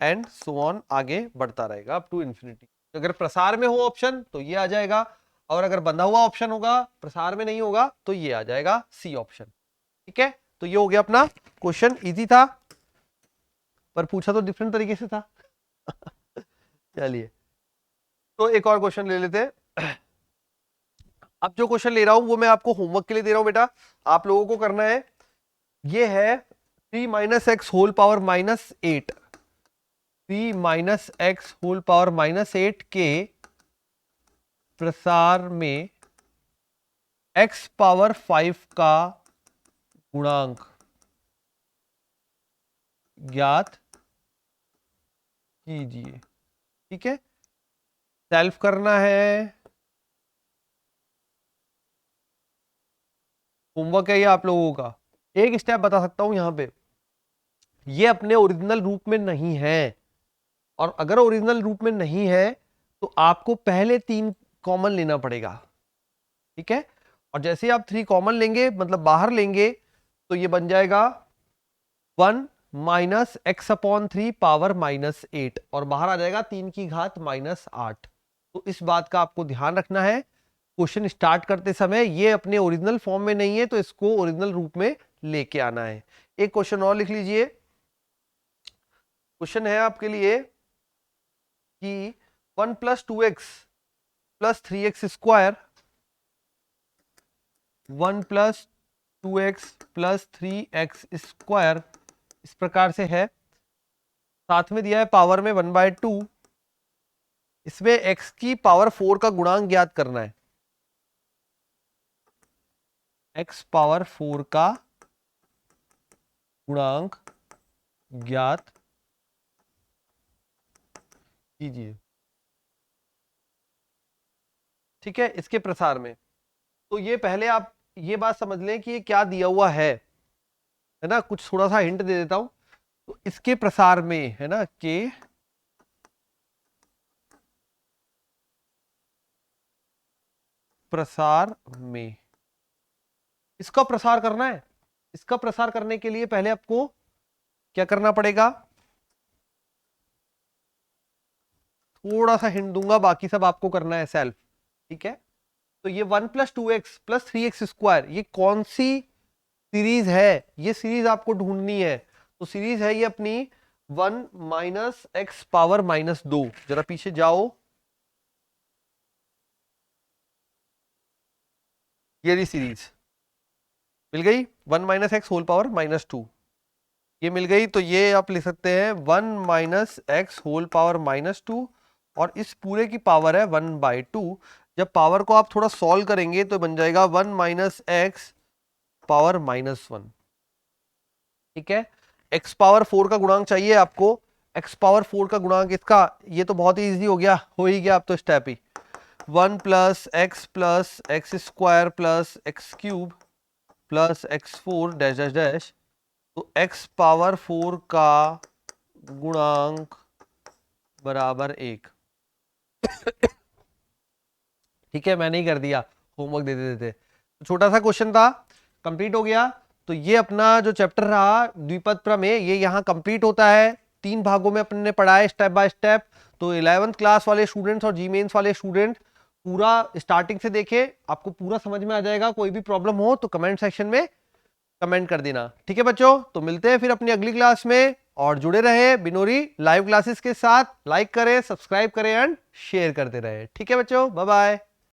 A: and so on, आगे बढ़ता रहेगा अप टू इंफिनिटी। अगर प्रसार में हो ऑप्शन तो ये आ जाएगा, और अगर बंधा हुआ ऑप्शन होगा, प्रसार में नहीं होगा, तो ये आ जाएगा सी ऑप्शन। ठीक है, तो ये हो गया अपना क्वेश्चन। इजी था पर पूछा तो डिफरेंट तरीके से था। चलिए, तो एक और क्वेश्चन ले लेते हैं। अब जो क्वेश्चन ले रहा हूं वो मैं आपको होमवर्क के लिए दे रहा हूं बेटा, आप लोगों को करना है। ये है 3 minus x whole power -8, 3 minus x whole power -8 के प्रसार में x पावर 5 का गुणांक ज्ञात कीजिए। ठीक है, सेल्फ करना है, होमवर्क है ये आप लोगों का। एक स्टेप बता सकता हूं यहां पे, ये अपने ओरिजिनल रूप में नहीं है, और अगर ओरिजिनल रूप में नहीं है तो आपको पहले 3 कॉमन लेना पड़ेगा। ठीक है, और जैसे आप 3 कॉमन लेंगे, मतलब बाहर लेंगे, तो ये बन जाएगा 1 माइनस एक्स अपॉन 3 पावर -8, और बाहर आ जाएगा 3 की घात -8। तो इस बात का आपको ध्यान रखना है क्वेश्चन स्टार्ट करते समय, ये अपने ओरिजिनल फॉर्म में नहीं है, तो इसको ओरिजिनल रूप में लेके आना है। एक क्वेश्चन और लिख लीजिए। क्वेश्चन है आपके लिए कि 1 + 2x + 3x square, 1 + 2x + 3x square इस प्रकार से है, साथ में दिया है पावर में 1/2, इसमें x की पावर 4 का गुणांक ज्ञात करना है। x पावर 4 का गुणांक ज्ञात कीजिए। ठीक है, इसके प्रसार में, तो ये पहले आप ये बात समझ लें कि ये क्या दिया हुआ है ना, कुछ थोड़ा सा हिंट दे देता हूं। तो इसके प्रसार में है ना, के प्रसार में इसका प्रसार करना है। इसका प्रसार करने के लिए पहले आपको क्या करना पड़ेगा, थोड़ा सा हिंट दूंगा, बाकी सब आपको करना है सेल्फ। ठीक है, तो ये 1 + 2x + 3x स्क्वायर, ये कौन सी सीरीज है, ये सीरीज आपको ढूंढनी है। तो सीरीज है ये अपनी 1 माइनस एक्स पावर -2। जरा पीछे जाओ, ये रही सीरीज, मिल गई 1 माइनस एक्स होल पावर -2, ये मिल गई। तो ये आप लिख सकते हैं 1 माइनस एक्स होल पावर -2, और इस पूरे की पावर है 1/2। जब पावर को आप थोड़ा सॉल्व करेंगे तो बन जाएगा 1 माइनस एक्स पावर -1। ठीक है, x पावर 4 का गुणांक चाहिए आपको, x पावर 4 का गुणांक इसका, ये तो बहुत ही इजी हो गया, हो ही गया अब तो स्टेप ही। 1 + x + x² + x³ + x4 dash dash dash, तो x पावर 4 का गुणांक बराबर 1। ठीक है, मैंने ही कर दिया, होमवर्क देते देते। तो छोटा सा क्वेश्चन था, कंप्लीट हो गया। तो ये अपना जो चैप्टर रहा द्विपद प्रमेय, ये यहाँ कंप्लीट होता है। 3 भागों में अपने पढ़ा है स्टेप बाय स्टेप। तो 11th क्लास वाले स्टूडेंट्स और जी मेंस वाले स्टूडेंट पूरा स्टार्टिंग से देखे, आपको पूरा समझ में आ जाएगा। कोई भी प्रॉब्लम हो तो कमेंट सेक्शन में कमेंट कर देना। ठीक है बच्चों, तो मिलते हैं फिर अपनी अगली क्लास में, और जुड़े रहे बिनोरी लाइव क्लासेस के साथ। लाइक करें, सब्सक्राइब करें एंड शेयर करते रहे। ठीक है बच्चों, बाय बाय।